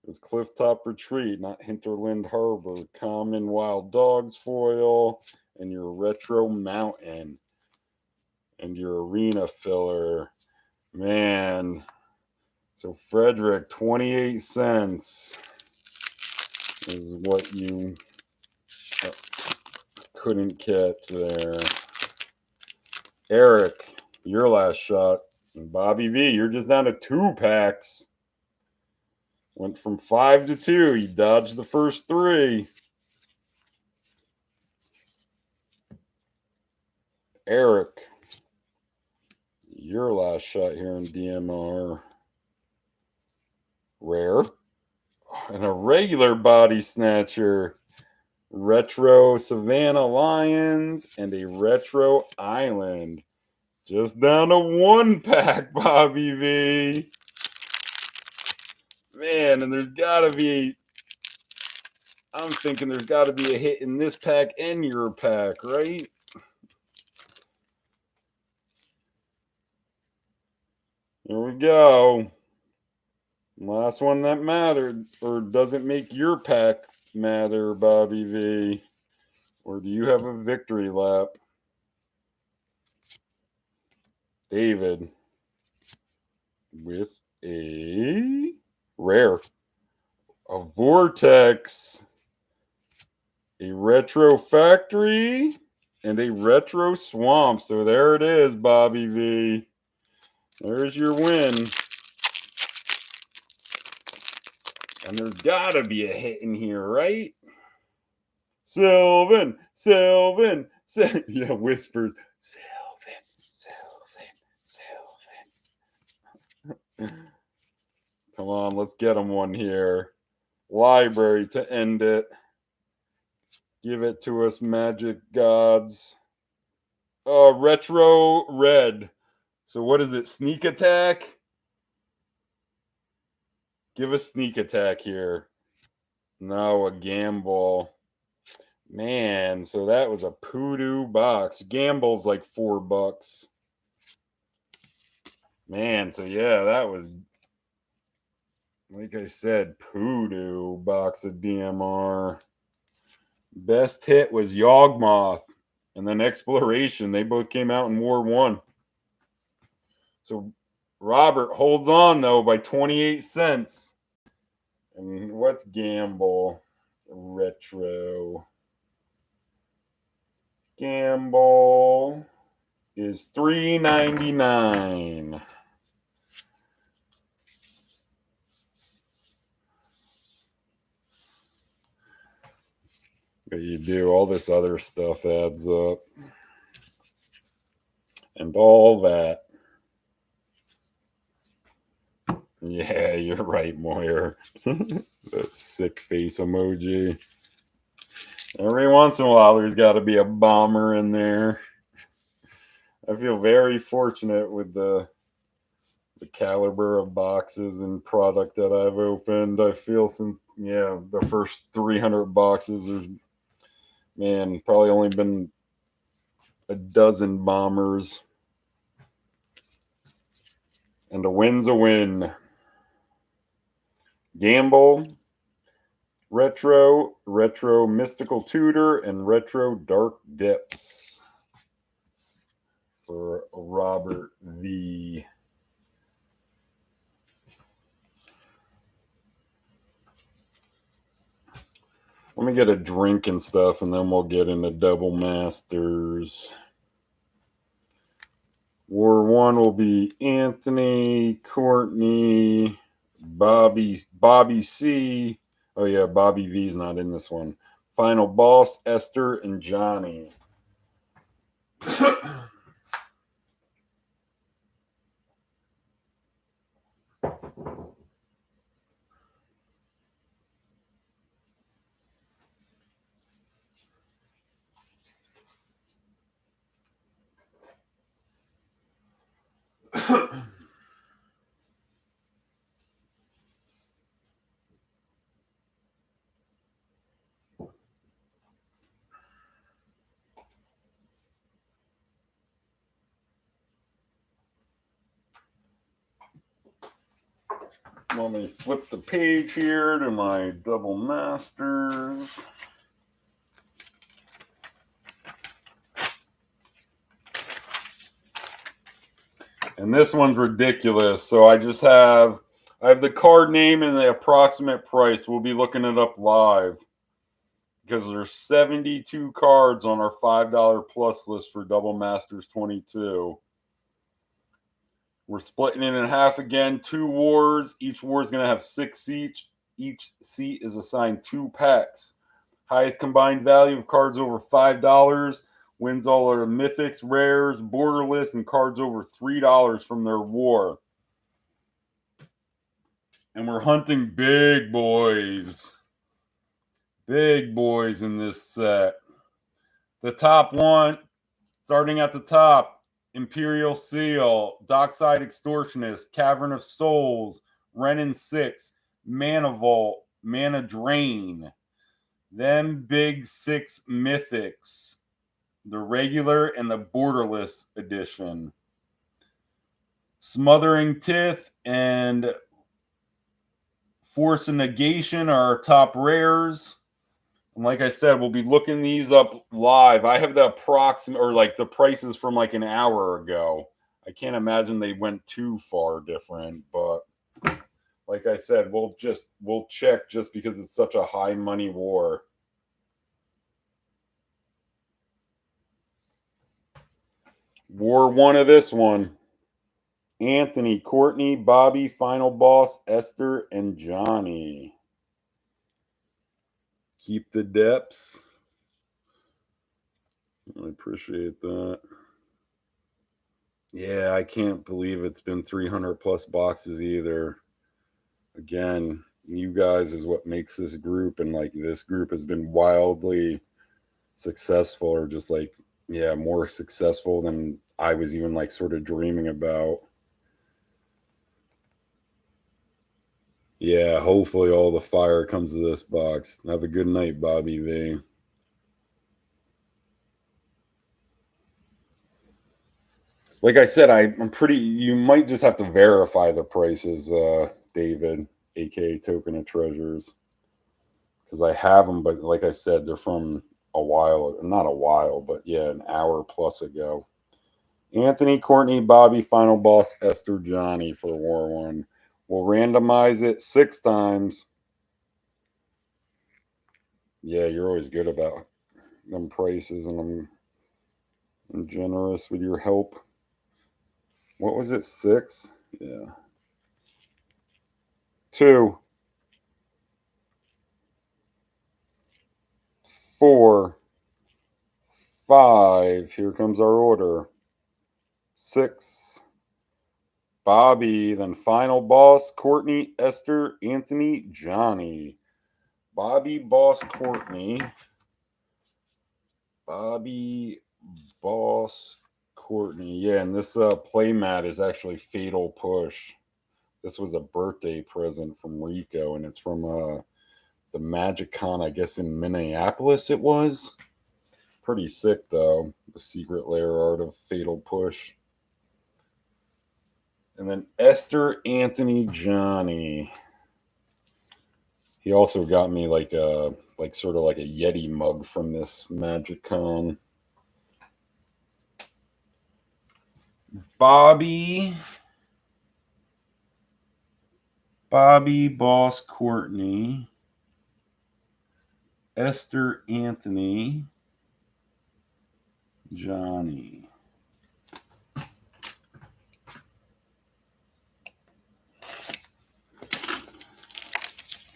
It was Clifftop Retreat, not Hinterland Harbor. Common Wild Dogs foil and your retro mountain and your arena filler. Man. So Frederick, 28 cents is what you couldn't catch there. Eric, your last shot. And Bobby V, you're just down to 2 packs. Went from 5 to 2. You dodged the first 3. Eric, your last shot here in DMR. Rare. And a regular Body Snatcher. Retro Savannah Lions and a retro Island. Just down to 1 pack, Bobby V. Man, and there's got to be, I'm thinking there's got to be a hit in this pack and your pack, right? Here we go. Last one that mattered, or doesn't make your pack matter, Bobby V. Or do you have a victory lap? David with a rare, a Vortex, a Retro Factory, and a Retro Swamp. So there it is, Bobby V. There's your win. And there's got to be a hit in here, right? Sylvan, Sylvan, Sylvan. Yeah, whispers. Sylvan, Sylvan, Sylvan. Come on, let's get him one here. Library to end it. Give it to us, Magic Gods. Retro Red. So what is it? Sneak Attack? Give a sneak attack here. No, a gamble. Man, so that was a poodoo box. Gamble's like $4. Man, so yeah, that was, like I said, poodoo box of DMR. Best hit was Yawgmoth. And then Exploration. They both came out in War 1. So Robert holds on, though, by 28 cents. And what's Gamble? Retro. Gamble is $3.99. But you do, all this other stuff adds up. And all that. Yeah, you're right, Moyer. The sick face emoji. Every once in a while, there's got to be a bomber in there. I feel very fortunate with the caliber of boxes and product that I've opened. I feel since, the first 300 boxes, there's, man, probably only been a dozen bombers. And a win's a win. Gamble, Retro Mystical Tutor, and Retro Dark Depths for Robert V. Let me get a drink and stuff, and then we'll get into Double Masters. War 1 will be Anthony, Courtney, Bobby C. Oh, yeah, Bobby V's not in this one. Final Boss, Esther, and Johnny. Let me flip the page here to my Double Masters. And this one's ridiculous. So I have the card name and the approximate price. We'll be looking it up live because there's 72 cards on our $5 plus list for Double Masters 22. We're splitting it in half again. 2 wars. Each war is going to have 6 seats. Each seat is assigned 2 packs. Highest combined value of cards over $5 wins all our mythics, rares, borderless, and cards over $3 from their war. And we're hunting big boys. Big boys in this set. The top one, starting at the top, Imperial Seal, Dockside Extortionist, Cavern of Souls, Renin 6, ManaVault, Mana Drain. Then big 6 mythics, the regular and the borderless edition. SmothTithe and Force of Negation are our top rares. And like I said, we'll be looking these up live. I have the approximate, or like the prices from like an hour ago. I can't imagine they went too far different, but like I said, we'll check just because it's such a high money war. War 1 of this one. Anthony, Courtney, Bobby, Final Boss, Esther, and Johnny. Keep the depths. I appreciate that. Yeah, I can't believe it's been 300 plus boxes either. Again, you guys is what makes this group, and like this group has been wildly successful, or just like, yeah, more successful than I was even like sort of dreaming about. Yeah, hopefully all the fire comes to this box. Have a good night, Bobby V. Like I said, I'm pretty. You might just have to verify the prices, David, aka Token of Treasures, because I have them. But like I said, they're from a while, not a while, but yeah, an hour plus ago. Anthony, Courtney, Bobby, Final Boss, Esther, Johnny for War One. We'll randomize it 6 times. Yeah, you're always good about them prices, and I'm generous with your help. What was it? 6? Yeah. 2, 4, 5. Here comes our order. 6. Bobby, then Final Boss, Courtney, Esther, Anthony, Johnny. Bobby, Boss, Courtney. Bobby, Boss, Courtney. Yeah, and this playmat is actually Fatal Push. This was a birthday present from Rico, and it's from the Magic Con, I guess in Minneapolis it was. Pretty sick though. The secret lair art of Fatal Push. And then Esther, Anthony, Johnny. He also got me like sort of like a Yeti mug from this Magic Con. Bobby, Boss, Courtney, Esther, Anthony, Johnny.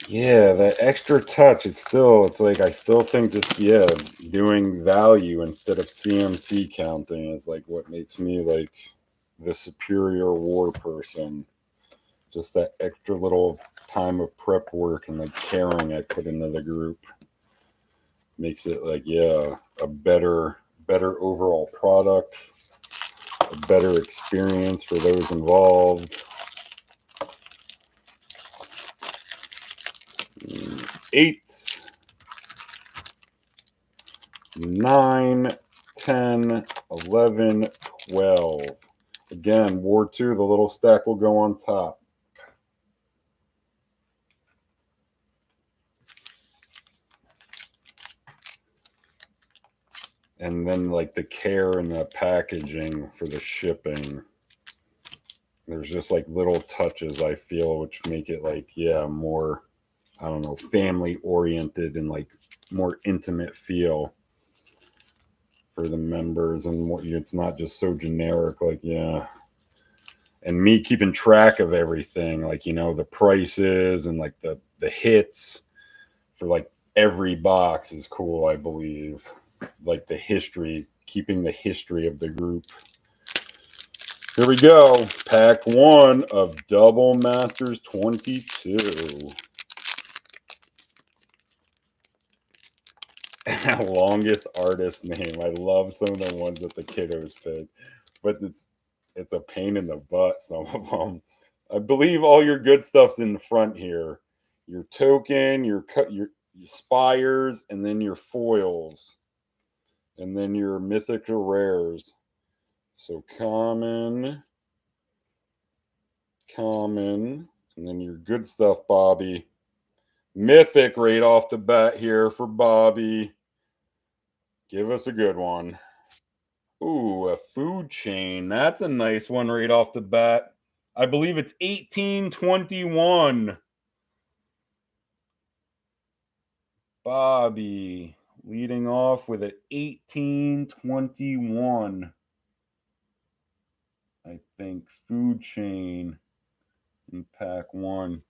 Yeah, that extra touch, it's like I still think just doing value instead of CMC counting is like what makes me like the superior war person. Just that extra little time of prep work and like caring I put into the group makes it like a better overall product, a better experience for those involved. 8, 9, 10, 11, 12. Again, War 2, the little stack will go on top. And then like the care and the packaging for the shipping. There's just like little touches I feel which make it like, more, I don't know, family oriented and like more intimate feel for the members, and it's not just so generic, like, and me keeping track of everything, like, the prices and like the hits for like every box is cool, I believe. Like the history, keeping the history of the group. Here we go. Pack 1 of Double Masters 22. Longest artist name. I love some of the ones that the kiddos pick, but it's a pain in the butt, some of them. I believe all your good stuff's in the front here. Your token, your spires, and then your foils, and then your mythical rares. So common, and then your good stuff, Bobby. Mythic right off the bat here for Bobby. Give us a good one. Ooh, a food chain. That's a nice one right off the bat. I believe it's 1821. Bobby leading off with an 1821. I think food chain in pack 1.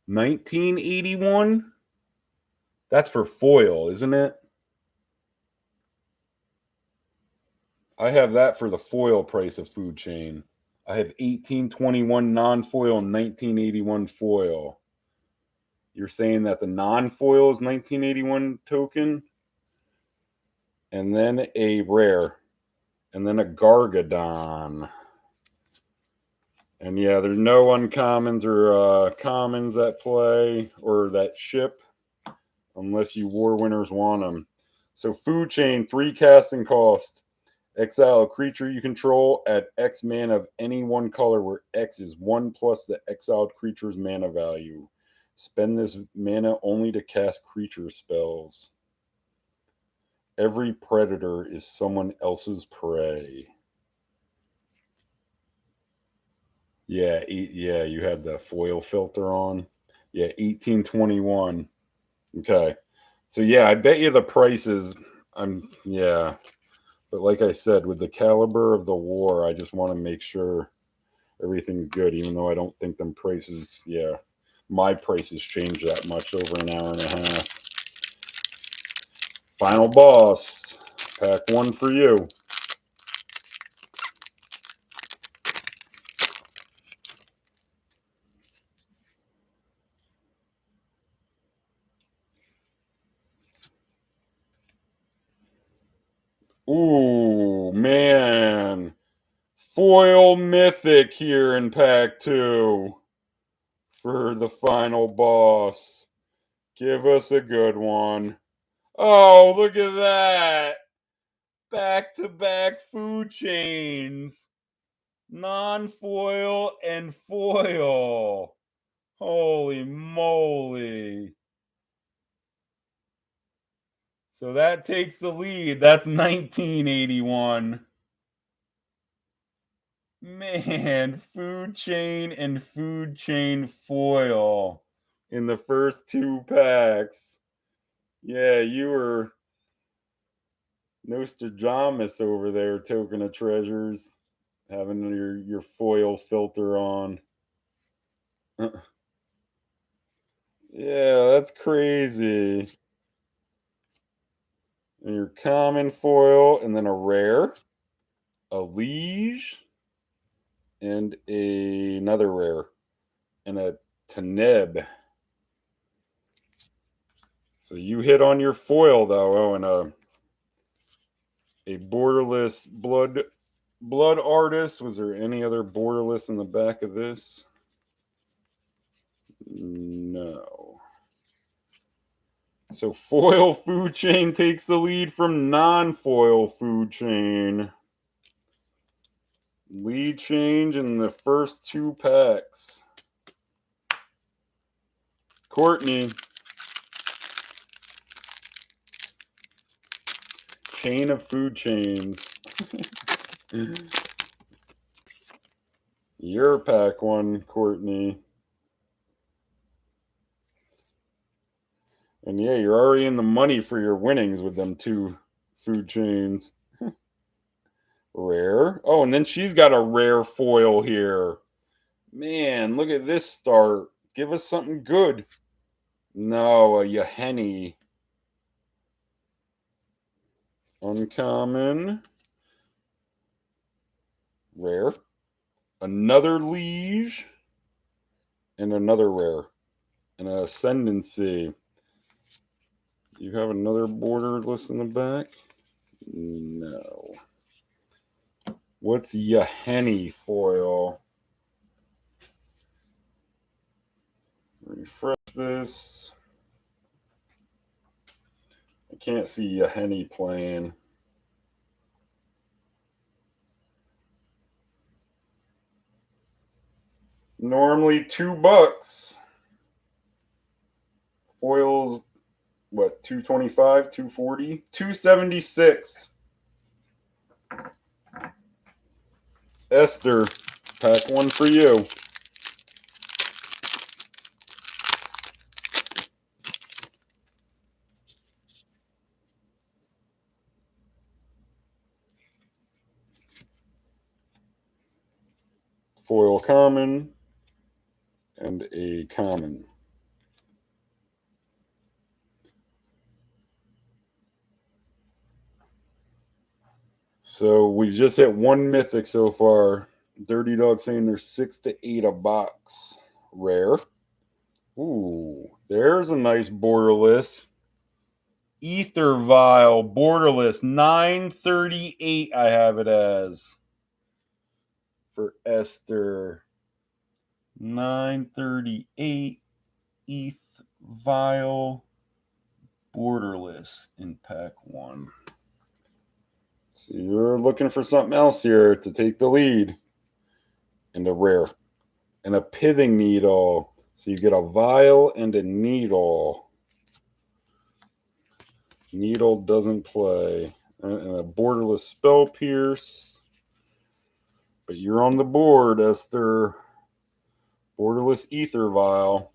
1981? That's for foil, isn't it? I have that for the foil price of food chain. I have 1821 non-foil and 1981 foil. You're saying that the non-foil is 1981 token? And then a rare. And then a Gargadon. And yeah, there's no uncommons or commons at play or that ship unless you war winners want them. So food chain, 3 casting cost. Exile a creature you control at X mana of any one color where X is 1 plus the exiled creature's mana value. Spend this mana only to cast creature spells. Every predator is someone else's prey. Yeah, you had the foil filter on. Yeah, 1821. Okay. So yeah, I bet you the prices yeah. But like I said, with the caliber of the war, I just want to make sure everything's good, even though I don't think them prices, my prices change that much over an hour and a half. Final boss. Pack 1 for you. Ooh, man. Foil Mythic here in pack 2 for the final boss. Give us a good one. Oh, look at that. Back-to-back food chains. Non-foil and foil. Holy moly. So that takes the lead. That's 1981. Man, food chain and food chain foil in the first 2 packs. Yeah, you were Nostradamus over there, Token of Treasures, having your foil filter on. Yeah, that's crazy. And your common foil, and then a rare, a liege, and another rare, and a Taneb. So you hit on your foil though. Oh, and a borderless blood artist. Was there any other borderless in the back of this? No. So foil food chain takes the lead from non-foil food chain. Lead change in the first 2 packs. Courtney. Chain of food chains. Your pack 1, Courtney. And yeah, you're already in the money for your winnings with them 2 food chains. Rare. Oh, and then she's got a rare foil here. Man, look at this start. Give us something good. No, a Yahenni. Uncommon. Rare. Another liege. And another rare. And an ascendancy. You have another borderless in the back? No. What's Yahenni foil? Refresh this. I can't see Yahenni playing. Normally $2. Foils, what, 225, 240, 276. Esther, pack 1 for you. Foil common and a common. So we've just hit 1 mythic so far. Dirty Dog saying there's 6 to 8 a box. Rare. Ooh, there's a nice borderless. Ether Vial, borderless, 938 I have it as. For Esther. 938 ETH Vial Borderless in pack 1. So you're looking for something else here to take the lead. And a rare. And a pithing needle. So you get a vial and a needle. Needle doesn't play. And a borderless spell pierce. But you're on the board, Esther. Borderless ether vial.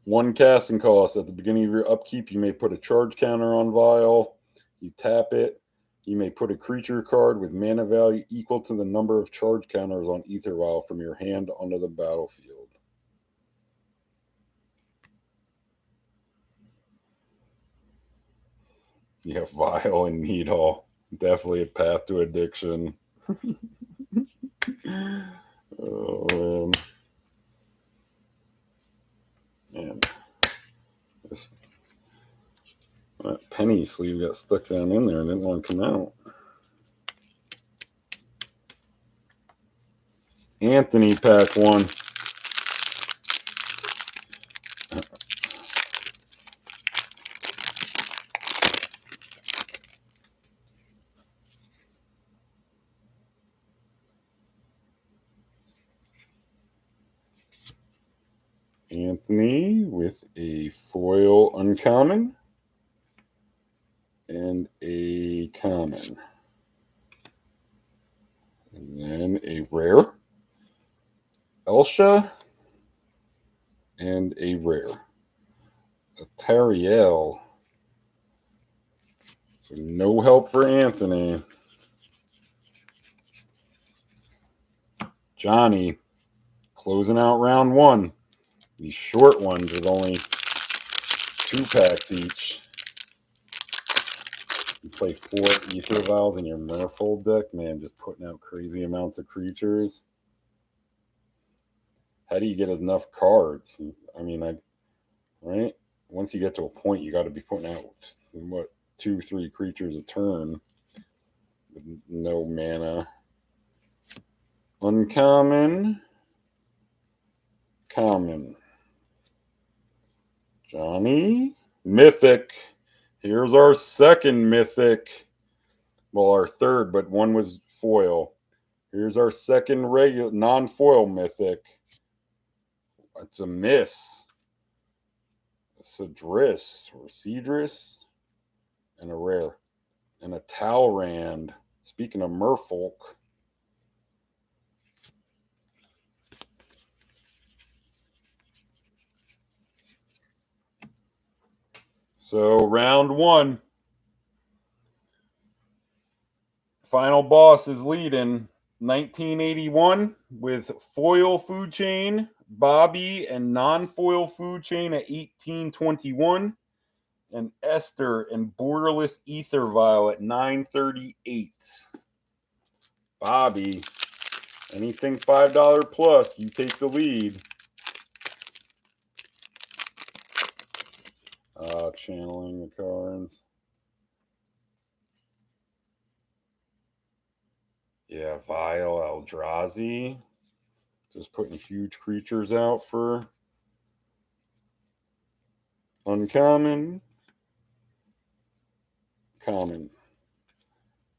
1 casting cost. At the beginning of your upkeep, you may put a charge counter on vial. You tap it. You may put a creature card with mana value equal to the number of charge counters on ether vial from your hand onto the battlefield. Yeah, vial and needle. Definitely a path to addiction. Oh, man. That penny sleeve got stuck down in there and didn't want to come out. Anthony, pack 1. Anthony with a foil uncommon and a common. And then a rare. Elsha and a rare. A Tariel. So no help for Anthony. Johnny closing out round 1. These short ones with only 2 packs each. You play 4 ether vials in your ManaVault deck, man, just putting out crazy amounts of creatures. How do you get enough cards? I mean, right? Once you get to a point, you got to be putting out, what, 2-3 creatures a turn with no mana. Uncommon. Common. Johnny. Mythic. Here's our second mythic. Well, our third, but one was foil. Here's our second regular non-foil mythic. It's a miss. A Cedris or Cedris. And a rare. And a Talrand. Speaking of merfolk. So round 1. Final boss is leading 1981 with foil food chain, Bobby, and non-foil food chain at 1821, and Esther and borderless ether vial at 938. Bobby, anything $5 plus, you take the lead. Channeling the cards. Yeah, Vial Eldrazi. Just putting huge creatures out for uncommon, common,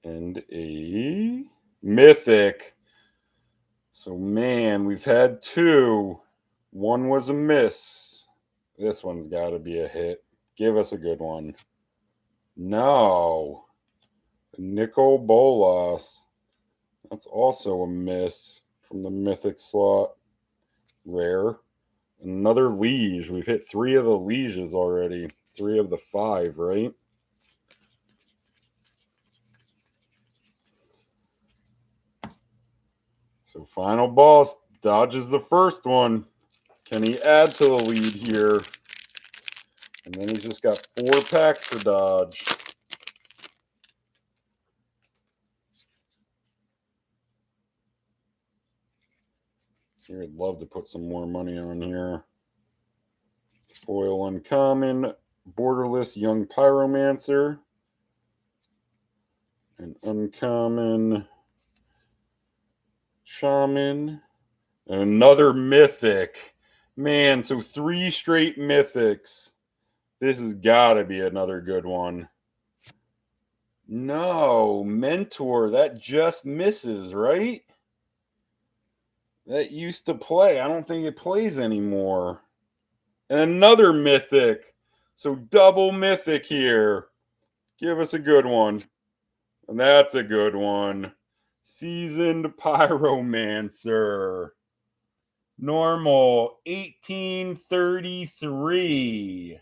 and a mythic. So, man, we've had 2. One was a miss. This one's got to be a hit. Give us a good one. No. Nicol Bolas. That's also a miss from the mythic slot. Rare. Another liege. We've hit 3 of the lieges already. 3 of the 5, right? So final boss dodges the first one. Can he add to the lead here? And then he's just got 4 packs to dodge. Here, I'd love to put some more money on here. Foil uncommon, borderless young pyromancer, an uncommon Shaman, and another mythic. Man, so 3 straight mythics. This has got to be another good one. No, Mentor, that just misses, right? That used to play. I don't think it plays anymore. And another mythic. So double mythic here. Give us a good one. And that's a good one. Seasoned Pyromancer. Normal 1833.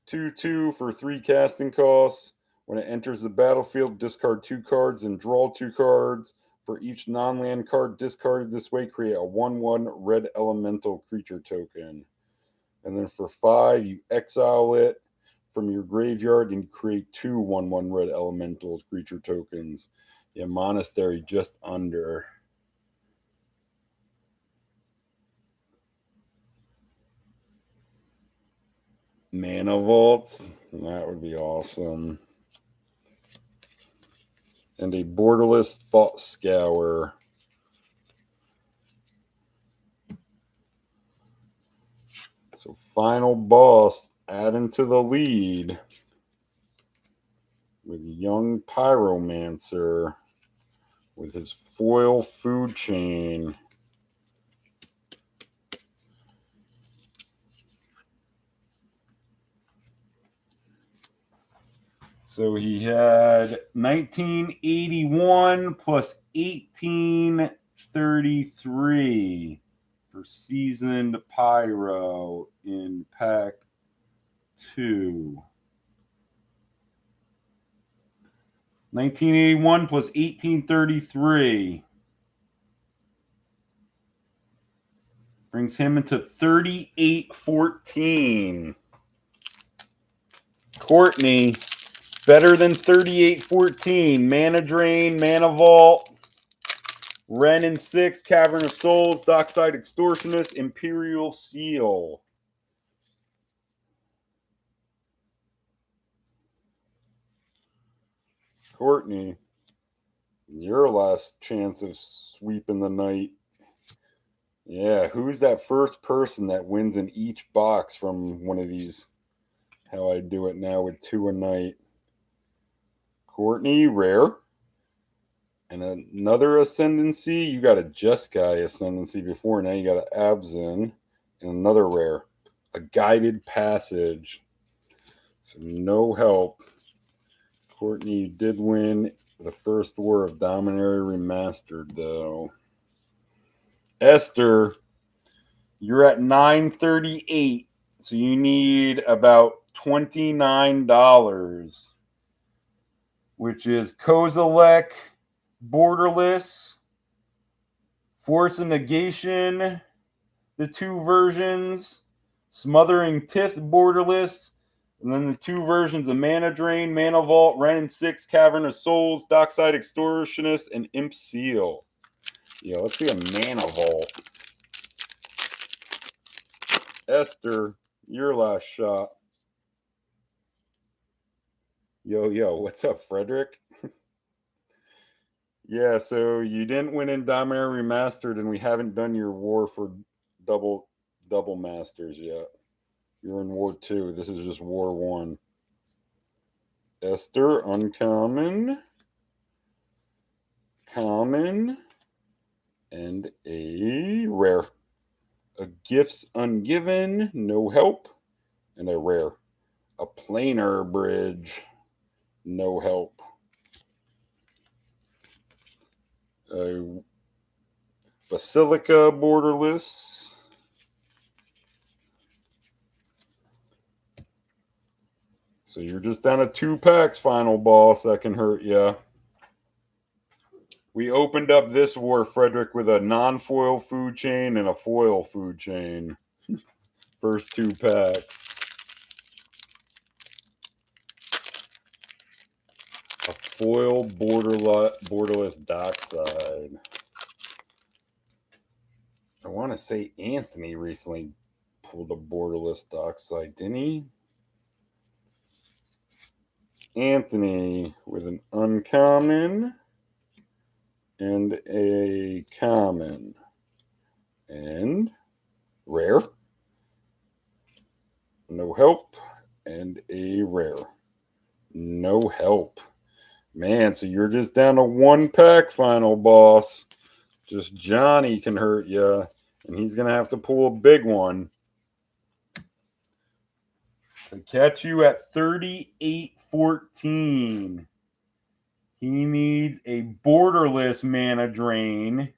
2/2 for 3 casting costs. When it enters the battlefield, discard 2 cards and draw 2 cards. For each non-land card discarded this way, create a 1/1 red elemental creature token. And then for 5, you exile it from your graveyard and create 2 1/1 red elementals creature tokens. Yeah, Monastery just under. ManaVaults. That would be awesome. And a Borderless Thought Scour. So final boss adding to the lead with Young Pyromancer with his foil food chain. So he had 1981 plus 1833 for Seasoned Pyro in Pack 2. 1981 plus 1833 brings him into 3814. Courtney, better than 3814. Mana Drain, ManaVault, Wrenn and 6, Cavern of Souls, Dockside Extortionist, Imperial Seal. Courtney, your last chance of sweeping the night. Yeah, who's that first person that wins in each box from one of these? How I do it now with 2 a night. Courtney, rare. And another Ascendancy. You got a Jeskai Ascendancy before. Now you got an Abzin. And another rare. A Guided Passage. So no help. Courtney, you did win the first war of Dominaria Remastered, though. Esther, you're at 938. So you need about $29. Which is Kozilek, Borderless, Force and Negation, the 2 versions, Smothering Tith, Borderless, and then the 2 versions of Mana Drain, ManaVault, Wrenn and 6, Cavern of Souls, Dockside Extortionist, and Imp Seal. Yeah, let's see a ManaVault. Esther, your last shot. Yo, what's up, Frederick? Yeah, so you didn't win in Dominaria Remastered, and we haven't done your war for double masters yet. You're in War 2. This is just War 1. Esther, uncommon, common, and a rare. A Gifts Ungiven, no help, and a rare. A Planar Bridge, no help. A Basilica, Borderless. So you're just down to 2 packs, final boss. That can hurt you. We opened up this war, Frederick, with a non-foil food chain and a foil food chain. First 2 packs. A foil borderless Dockside. I want to say Anthony recently pulled a Borderless Dockside, didn't he? Anthony with an uncommon and a common and rare. No help and a rare. No help. Man, so you're just down to one pack, final boss. Just Johnny can hurt you, and he's going to have to pull a big one to catch you at 38-14. He needs a Borderless Mana Drain,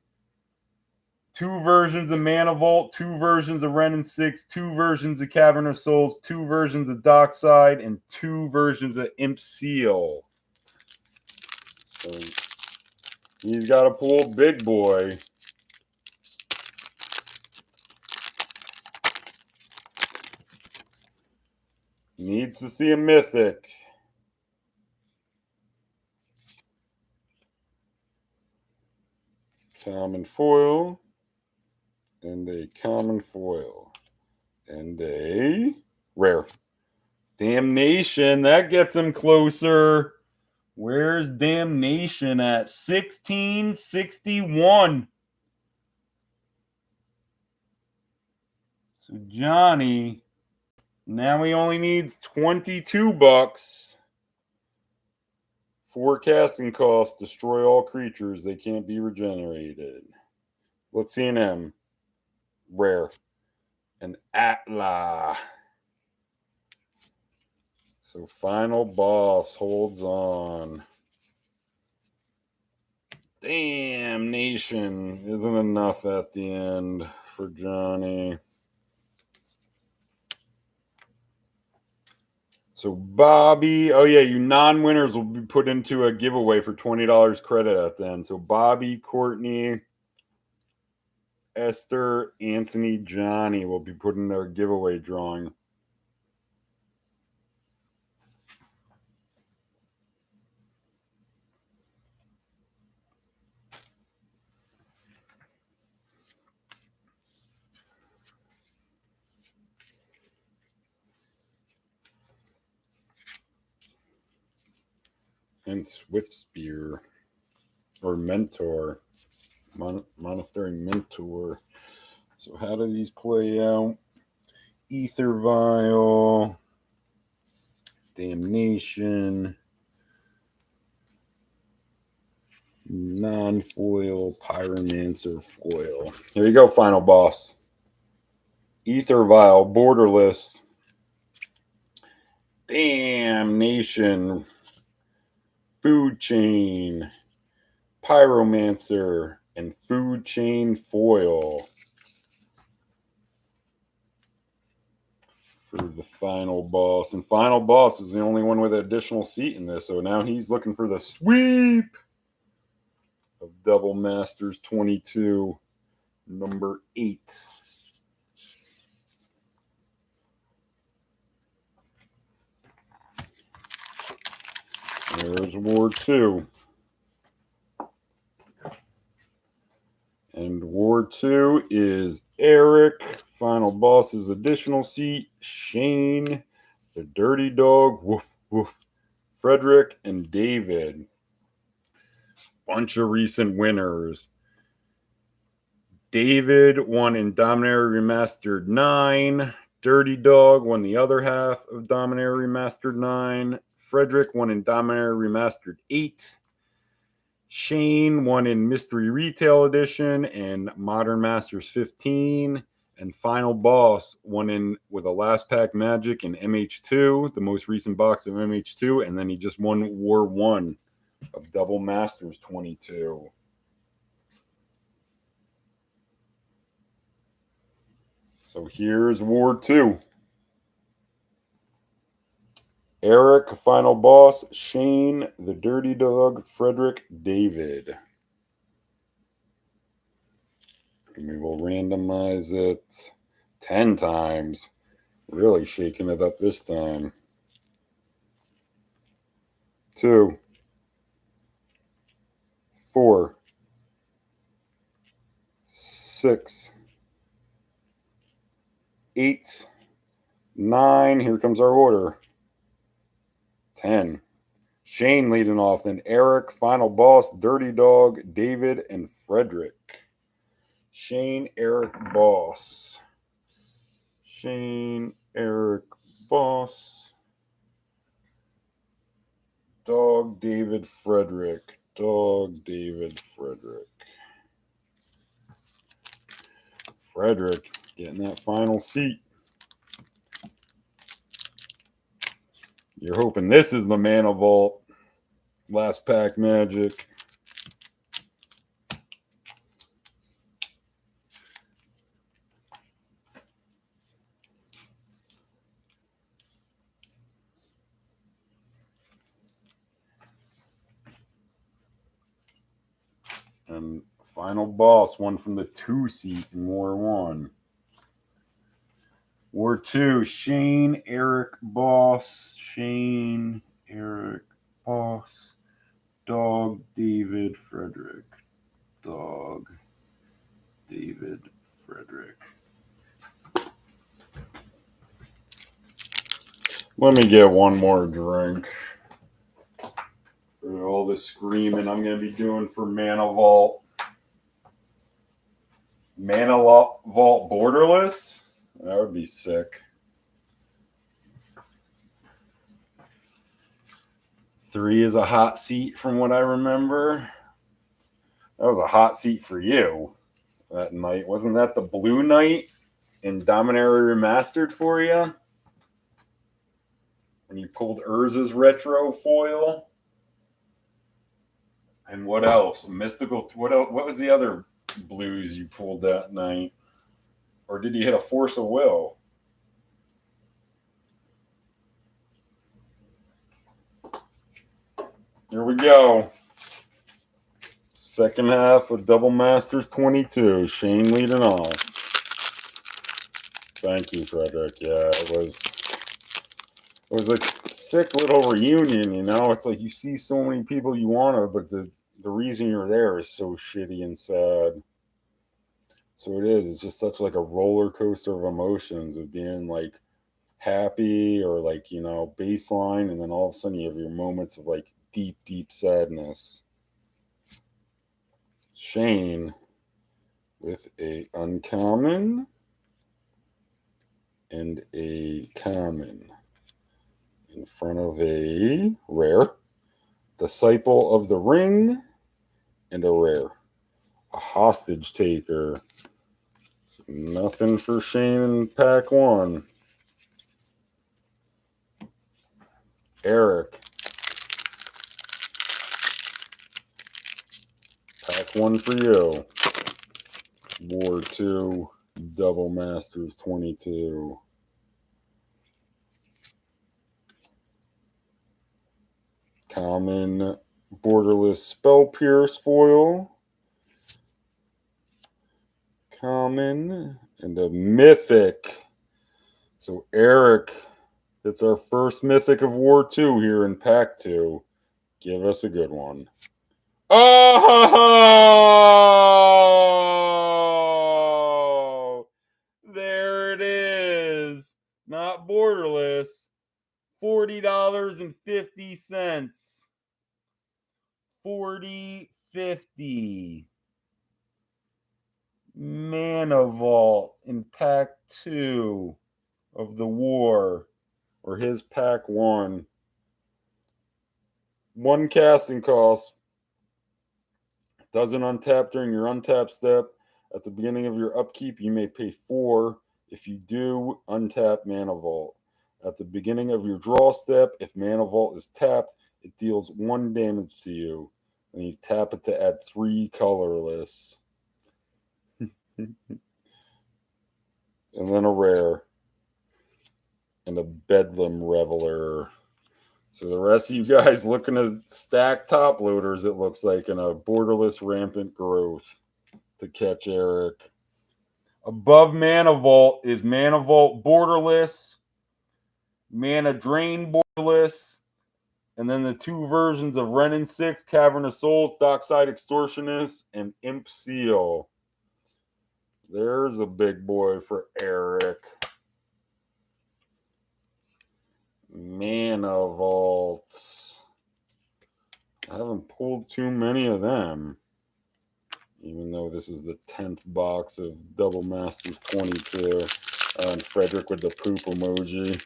2 versions of ManaVault, 2 versions of Ren and 6, 2 versions of Cavern of Souls, 2 versions of Dockside, and 2 versions of Imp Seal. So he's got to pull big boy. Needs to see a mythic. Common foil. And a common foil. And a rare. Damnation. That gets him closer. Where's Damnation at? 1661. So Johnny, now he only needs $22. Forecasting cost, destroy all creatures. They can't be regenerated. Let's see an M. Rare. An Atla. So final boss holds on. Damnation isn't enough at the end for Johnny. So Bobby, oh yeah, you non-winners will be put into a giveaway for $20 credit at the end. So Bobby, Courtney, Esther, Anthony, Johnny will be put in their giveaway drawing. And Swift Spear or Mentor, Monastery Mentor. So how do these play out? Ether Vial, Damnation, non-foil, Pyromancer foil. There you go, final boss. Ether Vial, Borderless, Damnation, Food Chain, Pyromancer, and Food Chain foil for the final boss. And final boss is the only one with an additional seat in this. So now he's looking for the sweep of Double Masters-22, number 8. There's Ward 2. And Ward 2 is Eric. Final boss is additional seat. Shane, the Dirty Dog, woof, woof. Frederick, and David. Bunch of recent winners. David won in Dominaria Remastered 9. Dirty Dog won the other half of Dominaria Remastered 9. Frederick won in Dominaria Remastered 8. Shane won in Mystery Retail Edition and Modern Masters 15. And Final Boss won in with a last pack Magic in MH2, the most recent box of MH2. And then he just won War 1 of Double Masters 22. So here's Ward 2. Eric, Final Boss, Shane, the Dirty Dog, Frederick, David. And we will randomize it 10 times. Really shaking it up this time. 2, 4, 6, 8, 9. Here comes our order. 10. Shane leading off, then Eric, Final Boss, Dirty Dog, David, and Frederick. Shane, Eric, Boss. Shane, Eric, Boss. Dog, David, Frederick. Dog, David, Frederick. Frederick getting that final seat. You're hoping this is the ManaVault. Last pack magic. And Final Boss, one from the 2 seat in War 1. War 2, Shane, Eric, Boss. Shane, Eric, Boss. Dog, David, Frederick. Dog, David, Frederick. Let me get one more drink. For all the screaming I'm going to be doing for ManaVault. ManaVault Borderless? That would be sick. 3 is a hot seat from what I remember. That was a hot seat for you that night. Wasn't that the blue night in Dominaria Remastered for you? When you pulled Urza's retro foil? And what else? Mystical. What was the other blues you pulled that night? Or did you hit a Force of Will? Here we go. Second half of Double Masters'22. Shane leading off. Thank you, Frederick. Yeah, it was a sick little reunion, you know? It's like you see so many people you want to, but the reason you're there is so shitty and sad. So it is. It's just such like a roller coaster of emotions of being like happy or like, you know, baseline, and then all of a sudden you have your moments of like deep, deep sadness. Shane with a uncommon and a common in front of a rare, Disciple of the Ring, and a rare, a Hostage Taker. So nothing for Shane in pack 1. Eric, pack 1 for you. War 2, Double Masters'22. Common Borderless Spell Pierce foil. Common and a mythic. So Eric, it's our first mythic of War 2 here in pack 2. Give us a good one. Oh! There it is. Not Borderless. $40.50. $40.50. ManaVault in pack 2 of the war, or his pack 1. 1 casting cost. Doesn't untap during your untap step. At the beginning of your upkeep, you may pay 4. If you do, untap ManaVault. At the beginning of your draw step, if ManaVault is tapped, it deals 1 damage to you. And you tap it to add 3 colorless. And then a rare. And a Bedlam Reveler. So the rest of you guys looking to stack top loaders, it looks like, in a Borderless Rampant Growth to catch Eric. Above ManaVault is ManaVault Borderless, Mana Drain Borderless, and then the 2 versions of Wrenn and 6, Cavern of Souls, Dockside Extortionist, and Imp Seal. There's a big boy for Eric. ManaVault. I haven't pulled too many of them. Even though this is the 10th box of Double Masters'22. And Frederick with the poop emoji.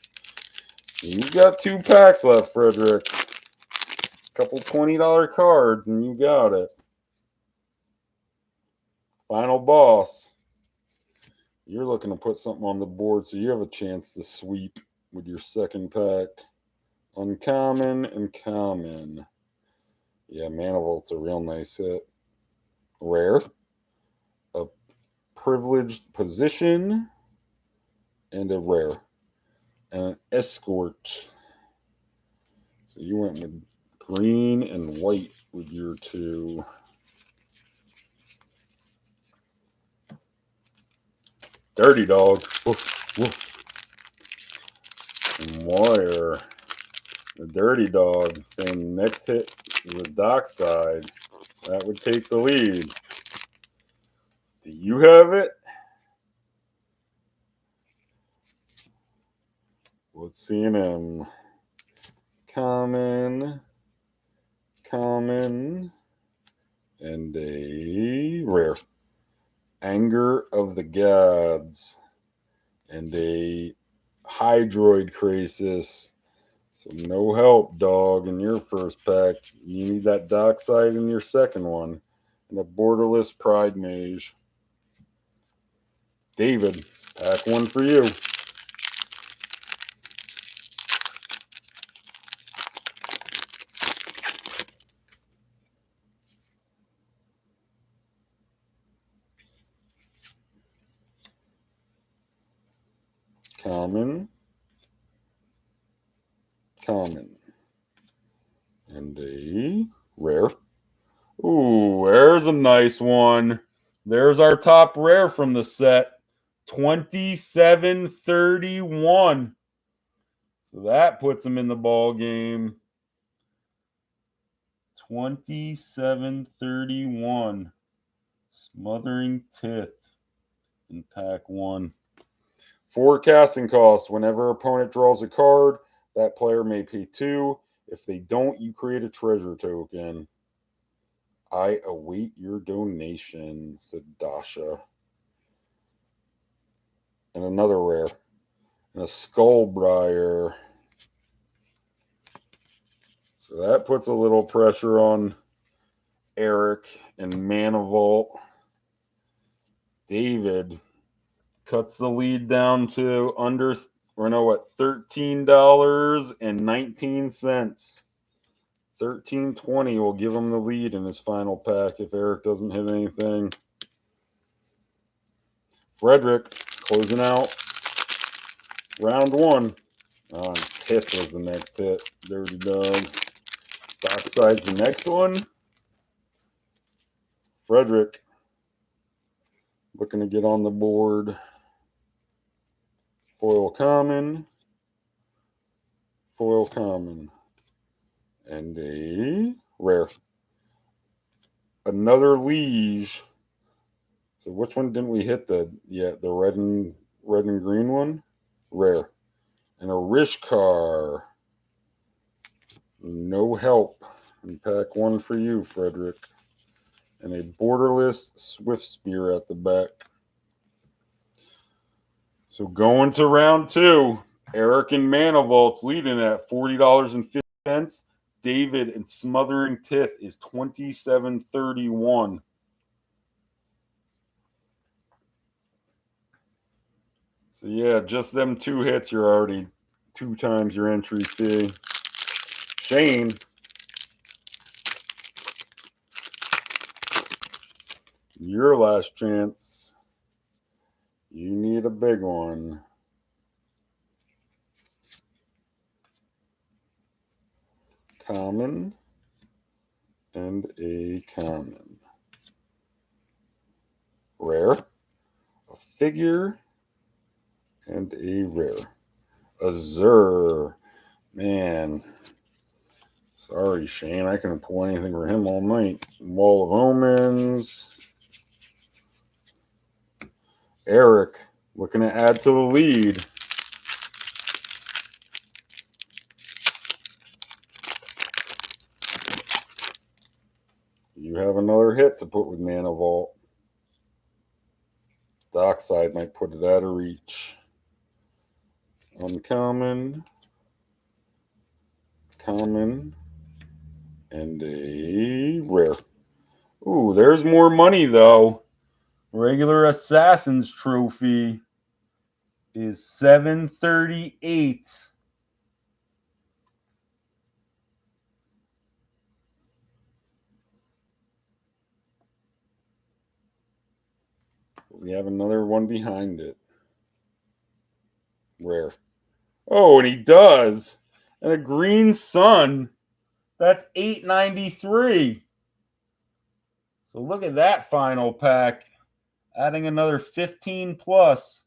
You got 2 packs left, Frederick. Couple $20 cards, and you got it. Final boss. You're looking to put something on the board, so you have a chance to sweep with your second pack. Uncommon and common. Yeah, ManaVault's a real nice hit. Rare. A privileged position. And a rare. And an escort. So you went with green and white with your 2. Dirty Dog. Woof, woof. And Wire. The Dirty Dog saying next hit is a Dockside. That would take the lead. Do you have it? Let's see him. Common. Common. And a rare. Anger of the Gods. And a Hydroid Crisis. So no help, dog, in your first pack. You need that Dockside in your second one. And a Borderless Pride Mage. David, pack 1 for you. Common. Common. And a rare. Ooh, there's a nice one. There's our top rare from the set. 2731. So that puts him in the ball game. 2731. SmothTithe in pack 1. Forecasting costs. Whenever opponent draws a card, that player may pay 2. If they don't, you create a treasure token. I await your donation, said Dasha. And another rare. And a Skullbriar. So that puts a little pressure on Eric and ManaVault. David cuts the lead down to $13.19. $13.20 will give him the lead in his final pack if Eric doesn't hit anything. Frederick closing out round 1. Hit was the next hit. Dirty Dog. Dockside's the next one. Frederick looking to get on the board. Foil common. Foil common. And a rare. Another Liege. So which one didn't we hit the red and green one? Rare. And a Rishkar. No help. And pack 1 for you, Frederick. And a Borderless Swift Spear at the back. So going to round 2, Eric and ManaVault's leading at $40.50. David and SmothTithe is $27.31. So yeah, just them 2 hits, you're already 2 times your entry fee. Shane. Your last chance. You need a big one. Common and a common. Rare. A figure and a rare. Azure. Man. Sorry, Shane. I couldn't pull anything for him all night. Wall of Omens. Eric looking to add to the lead. you have another hit to put with ManaVault. Dockside might put it out of reach. Uncommon, common, and a rare. Ooh, there's more money though. Regular Assassin's Trophy is $738. Does he have another one behind it? Rare. Oh, and he does. And a green sun. That's $893. So look at that final pack. Adding another 15 plus.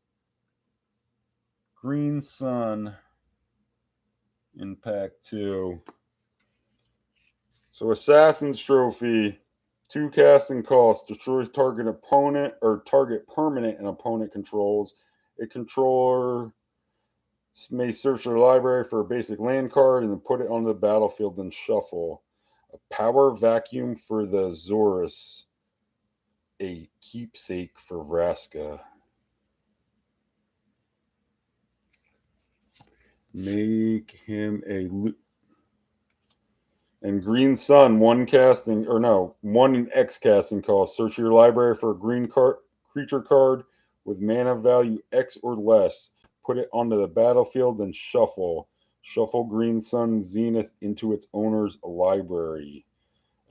Green sun in pack 2. So Assassin's Trophy. 2 casting costs. Destroys target opponent or target permanent and opponent controls. A controller may search their library for a basic land card and then put it on the battlefield and shuffle. A power vacuum for the Zorus. A keepsake for Vraska. Make him a and Green Sun, 1 casting, or no, 1 X casting cost. Search your library for a green creature card with mana value X or less. Put it onto the battlefield and shuffle. Shuffle Green Sun Zenith into its owner's library.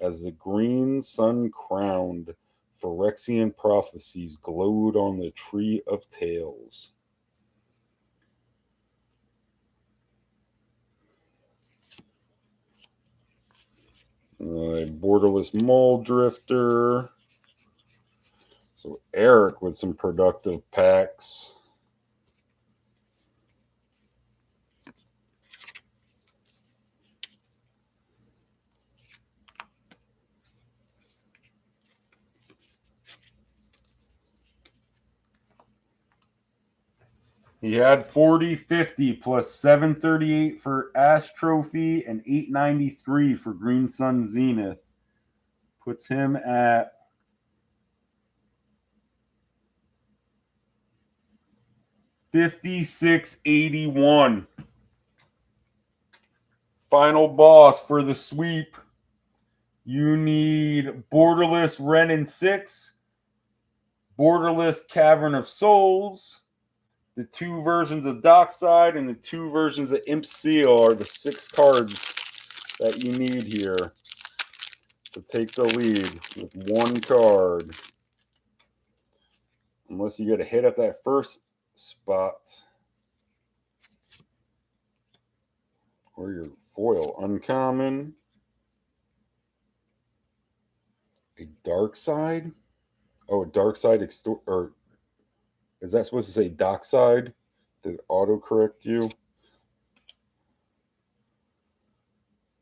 As the Green Sun crowned, Phyrexian prophecies glowed on the Tree of Tales. Borderless Mole Drifter. So Eric with some productive packs. He had 4050 plus 738 for Ash Trophy and 893 for Green Sun Zenith. Puts him at $56.81. Final boss for the sweep. You need Borderless Ren and 6, Borderless Cavern of Souls. The 2 versions of Dockside and the 2 versions of Imp Seal are the 6 cards that you need here to take the lead with 1 card. Unless you get a hit at that first spot. Or your foil. Uncommon. A Darkside? Oh, a Darkside or is that supposed to say Dockside? Did it autocorrect you?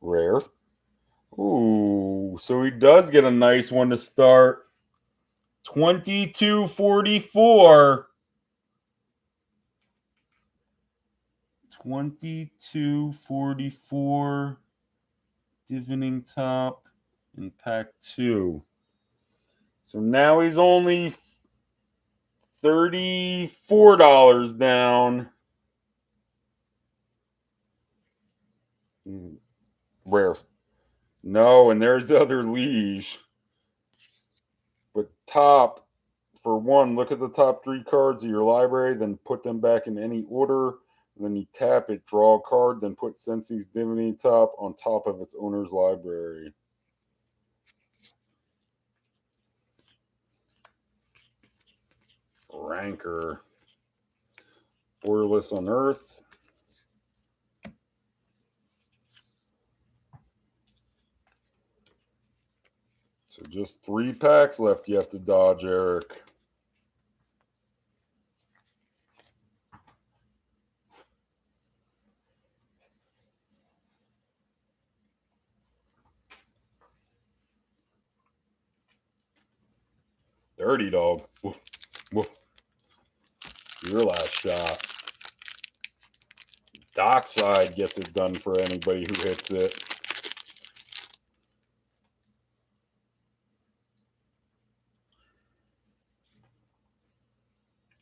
Rare. Ooh, so he does get a nice one to start. 2244. 2244. Divining Top in pack 2. So now he's only $34 down. Rare. No, and there's the other liege. But top, for 1, look at the top 3 cards of your library, then put them back in any order. And then you tap it, draw a card, then put Sensi's Divinity Top on top of its owner's library. Ranker. Borderless Unearth. So just 3 packs left you have to dodge, Eric. Dirty Dog. Woof, woof. Your last shot. Dockside gets it done for anybody who hits it.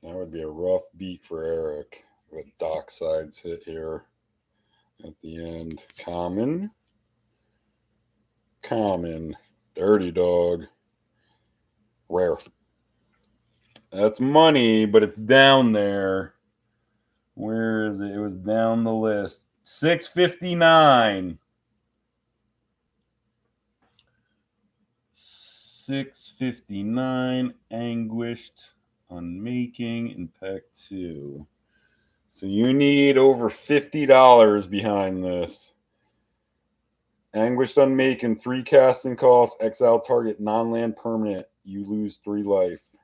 That would be a rough beat for Eric. With Dockside's hit here at the end. Common. Dirty Dog. Rare. That's money, but it's down there. Where is it? It was down the list. 659. 659. Anguished Unmaking in pack 2. So you need over $50 behind this. Anguished Unmaking, 3 casting costs, exile target non-land permanent. You lose 3 life.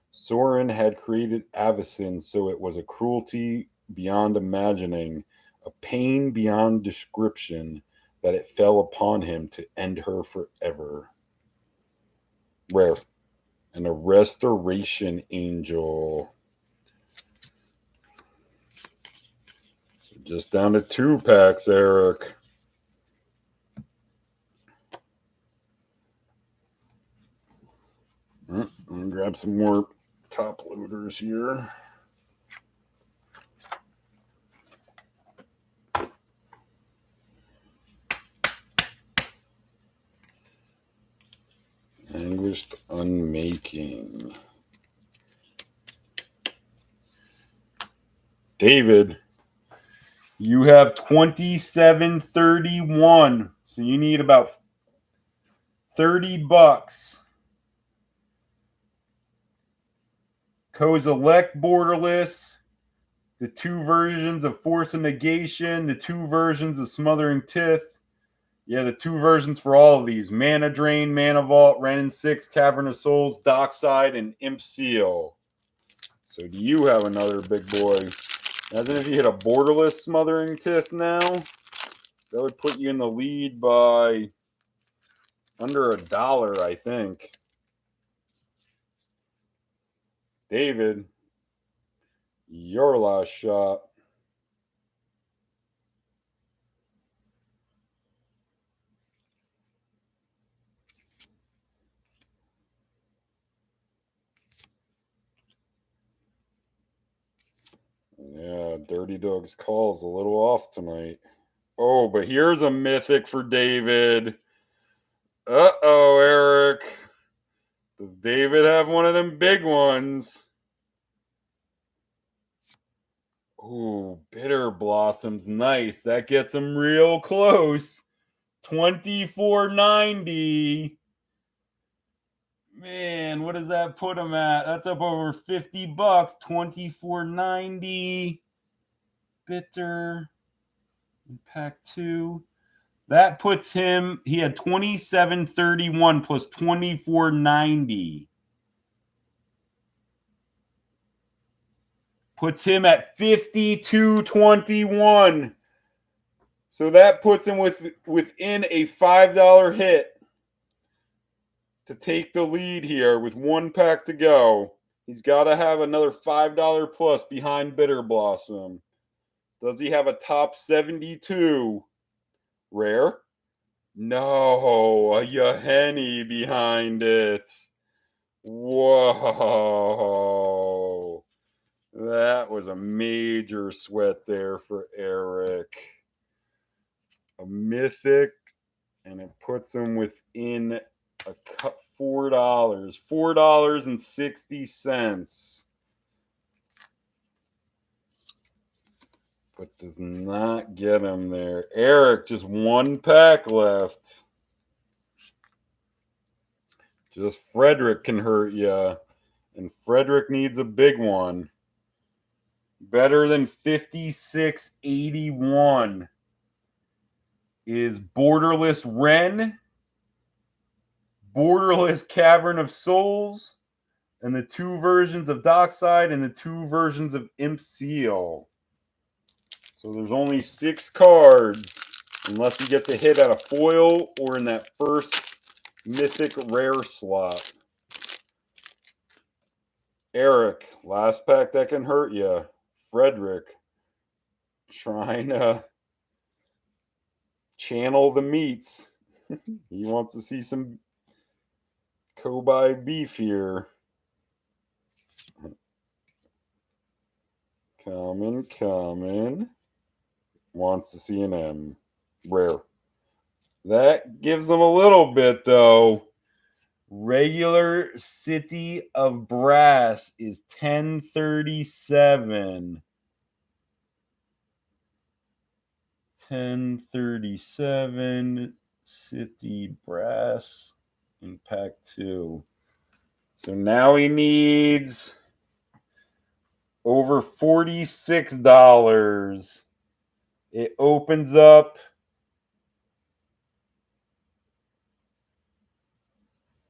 Sorin had created Avacyn, so it was a cruelty beyond imagining, a pain beyond description, that it fell upon him to end her forever. Rare. And a Restoration Angel. So just down to 2 packs, Eric. I'm going to grab some more top loaders here. Anguished Unmaking. David, you have 2731. So you need about $30. Kozilek Borderless, the 2 versions of Force and Negation, the 2 versions of Smothering Tith. Yeah, the 2 versions for all of these. Mana Drain, ManaVault, Renin 6, Cavern of Souls, Dockside, and Imp Seal. So do you have another big boy? Imagine if you hit a Borderless Smothering Tith now. That would put you in the lead by under $1, I think. David, your last shot. Yeah, Dirty Dog's call's a little off tonight. Oh, but here's a mythic for David. Uh-oh, Eric. Does David have one of them big ones? Ooh, Bitter Blossom's nice. That gets him real close. 24.90. Man, what does that put him at? That's up over $50. 24.90. Bitter in pack 2. That puts him, he had 27.31 plus 24.90. Puts him at 52.21. So that puts him within a $5 hit to take the lead here with 1 pack to go. He's got to have another $5 plus behind Bitter Blossom. Does he have a top 72? Rare? No, a Yahenni behind it. Whoa. That was a major sweat there for Eric. A mythic, and it puts him within a cut $4. $4.60. But does not get him there. Eric, just 1 pack left. Just Frederick can hurt you. And Frederick needs a big one. Better than 56.81 is Borderless Wren, Borderless Cavern of Souls, and the 2 versions of Dockside and the 2 versions of Imp Seal. So there's only 6 cards, unless you get to hit at a foil or in that first mythic rare slot. Eric, last pack that can hurt you. Frederick, trying to channel the meats. He wants to see some Kobe beef here. Common. Wants to see an M. Rare. That gives them a little bit, though. Regular City of Brass is 1037. 1037 City Brass in pack 2. So now he needs over $46. It opens up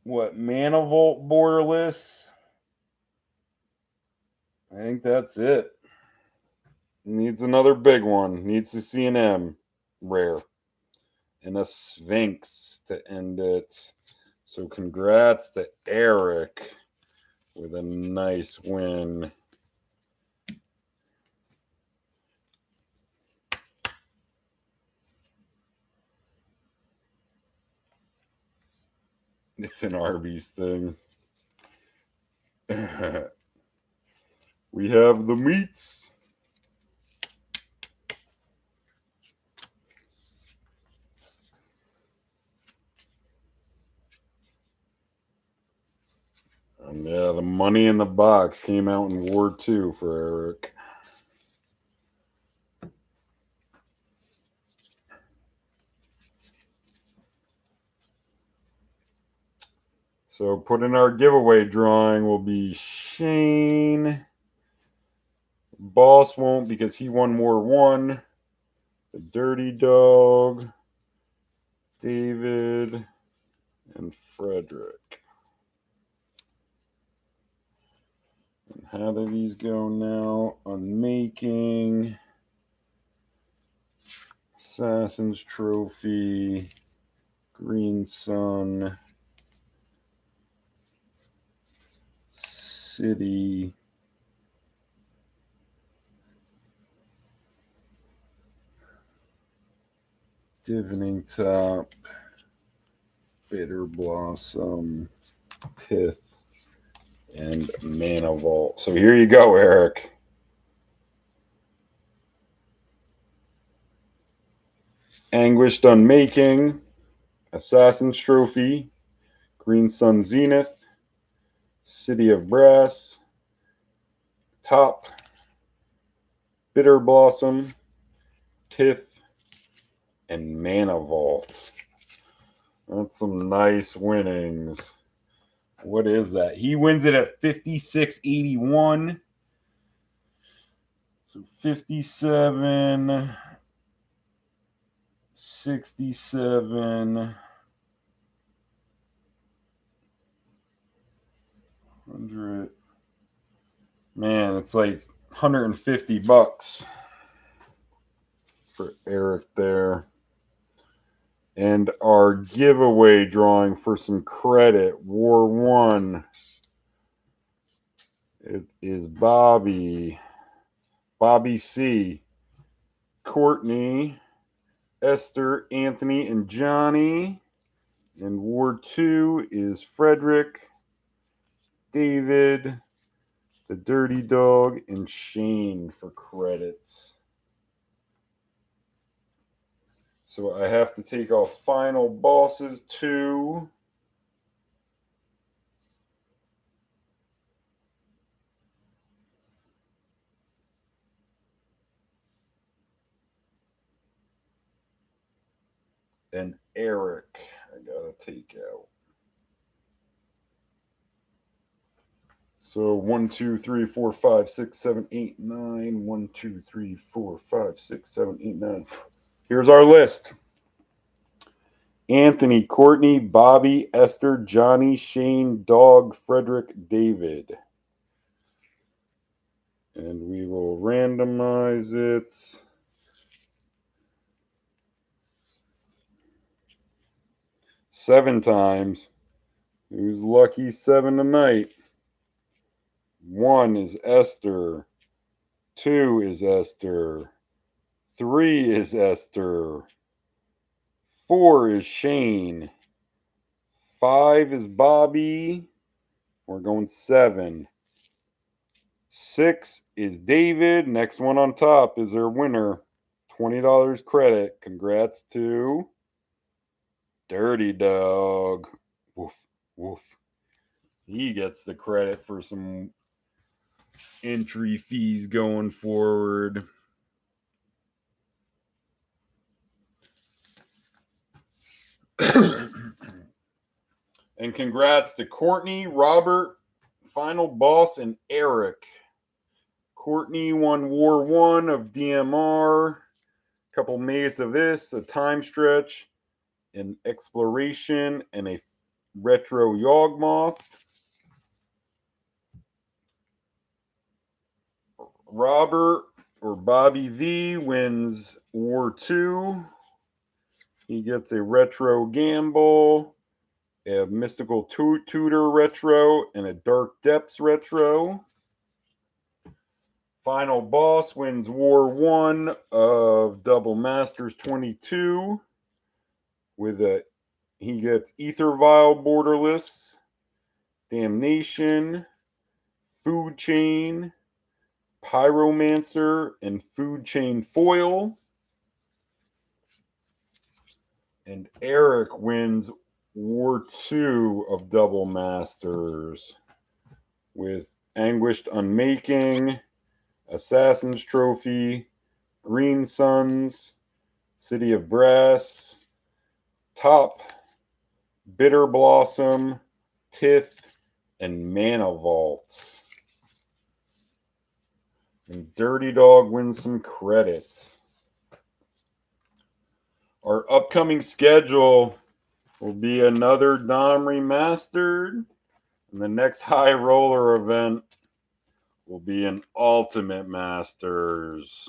what, ManaVault Borderless? I think that's it. Needs another big one. Needs to see an M. Rare. And a Sphinx to end it. So congrats to Eric with a nice win. It's an Arby's thing. We have the meats. And yeah, the money in the box came out in War 2 for Eric. So put in our giveaway drawing will be Shane. Boss won't because he won War 1. The Dirty Dog. David. And Frederick. And how do these go now? Unmaking. Assassin's Trophy. Green Sun. City. Divining Top. Bitter Blossom. Tith. And ManaVault. So here you go, Eric. Anguished Unmaking. Assassin's Trophy. Green Sun Zenith. City of Brass. Top. Bitter Blossom. Tith. And ManaVault. That's some nice winnings. What is that? He wins it at 56.81. So 57, 67, 100. Man, it's like $150 for Eric there. And our giveaway drawing for some credit, War 1. It is Bobby C, Courtney, Esther, Anthony, and Johnny. And War 2 is Frederick, David, the Dirty Dog, and Shane for credits. So I have to take off final bosses 2. And Eric, I gotta take out. So 1, 2, 3, 4, 5, 6, 7, 8, 9. 1, 2, 3, 4, 5, 6, 7, 8, 9. Here's our list. Anthony, Courtney, Bobby, Esther, Johnny, Shane, Dog, Frederick, David. And we will randomize it. 7 times. Who's lucky 7 tonight? 1 is Esther. 2 is Esther. 3 is Esther. 4 is Shane. 5 is Bobby. We're going 7. 6 is David. Next one on top is our winner. $20 credit. Congrats to Dirty Dog. Woof, woof. He gets the credit for some entry fees going forward. And congrats to Courtney, Robert, Final Boss, and Eric. Courtney won War 1 of DMR. A couple Maze of this, a Time Stretch, an Exploration, and a Retro Yawgmoth. Robert, or Bobby V, wins War 2. He gets a Retro Gamble, a Mystical Tutor Retro, and a Dark Depths Retro. Final Boss wins War 1 of Double Masters'22 he gets Ether Vial Borderless, Damnation, Food Chain, Pyromancer, and Food Chain Foil. And Eric wins War 2 of Double Masters with Anguished Unmaking, Assassin's Trophy, Green Suns, City of Brass, Top, Bitter Blossom, Tith, and ManaVault. And Dirty Dog wins some credits. Our upcoming schedule will be another Dom Remastered, and the next High Roller event will be an Ultimate Masters.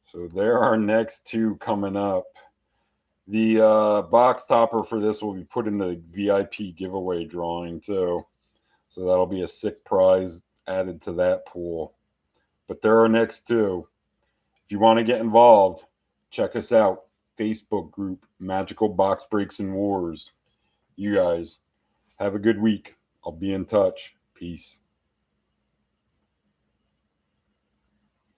So there are next two coming up. The box topper for this will be put in the VIP giveaway drawing too. So that'll be a sick prize added to that pool. But there are next two. If you want to get involved, check us out. Facebook group, Magical Box Breaks and Wars. You guys have a good week. I'll be in touch. Peace.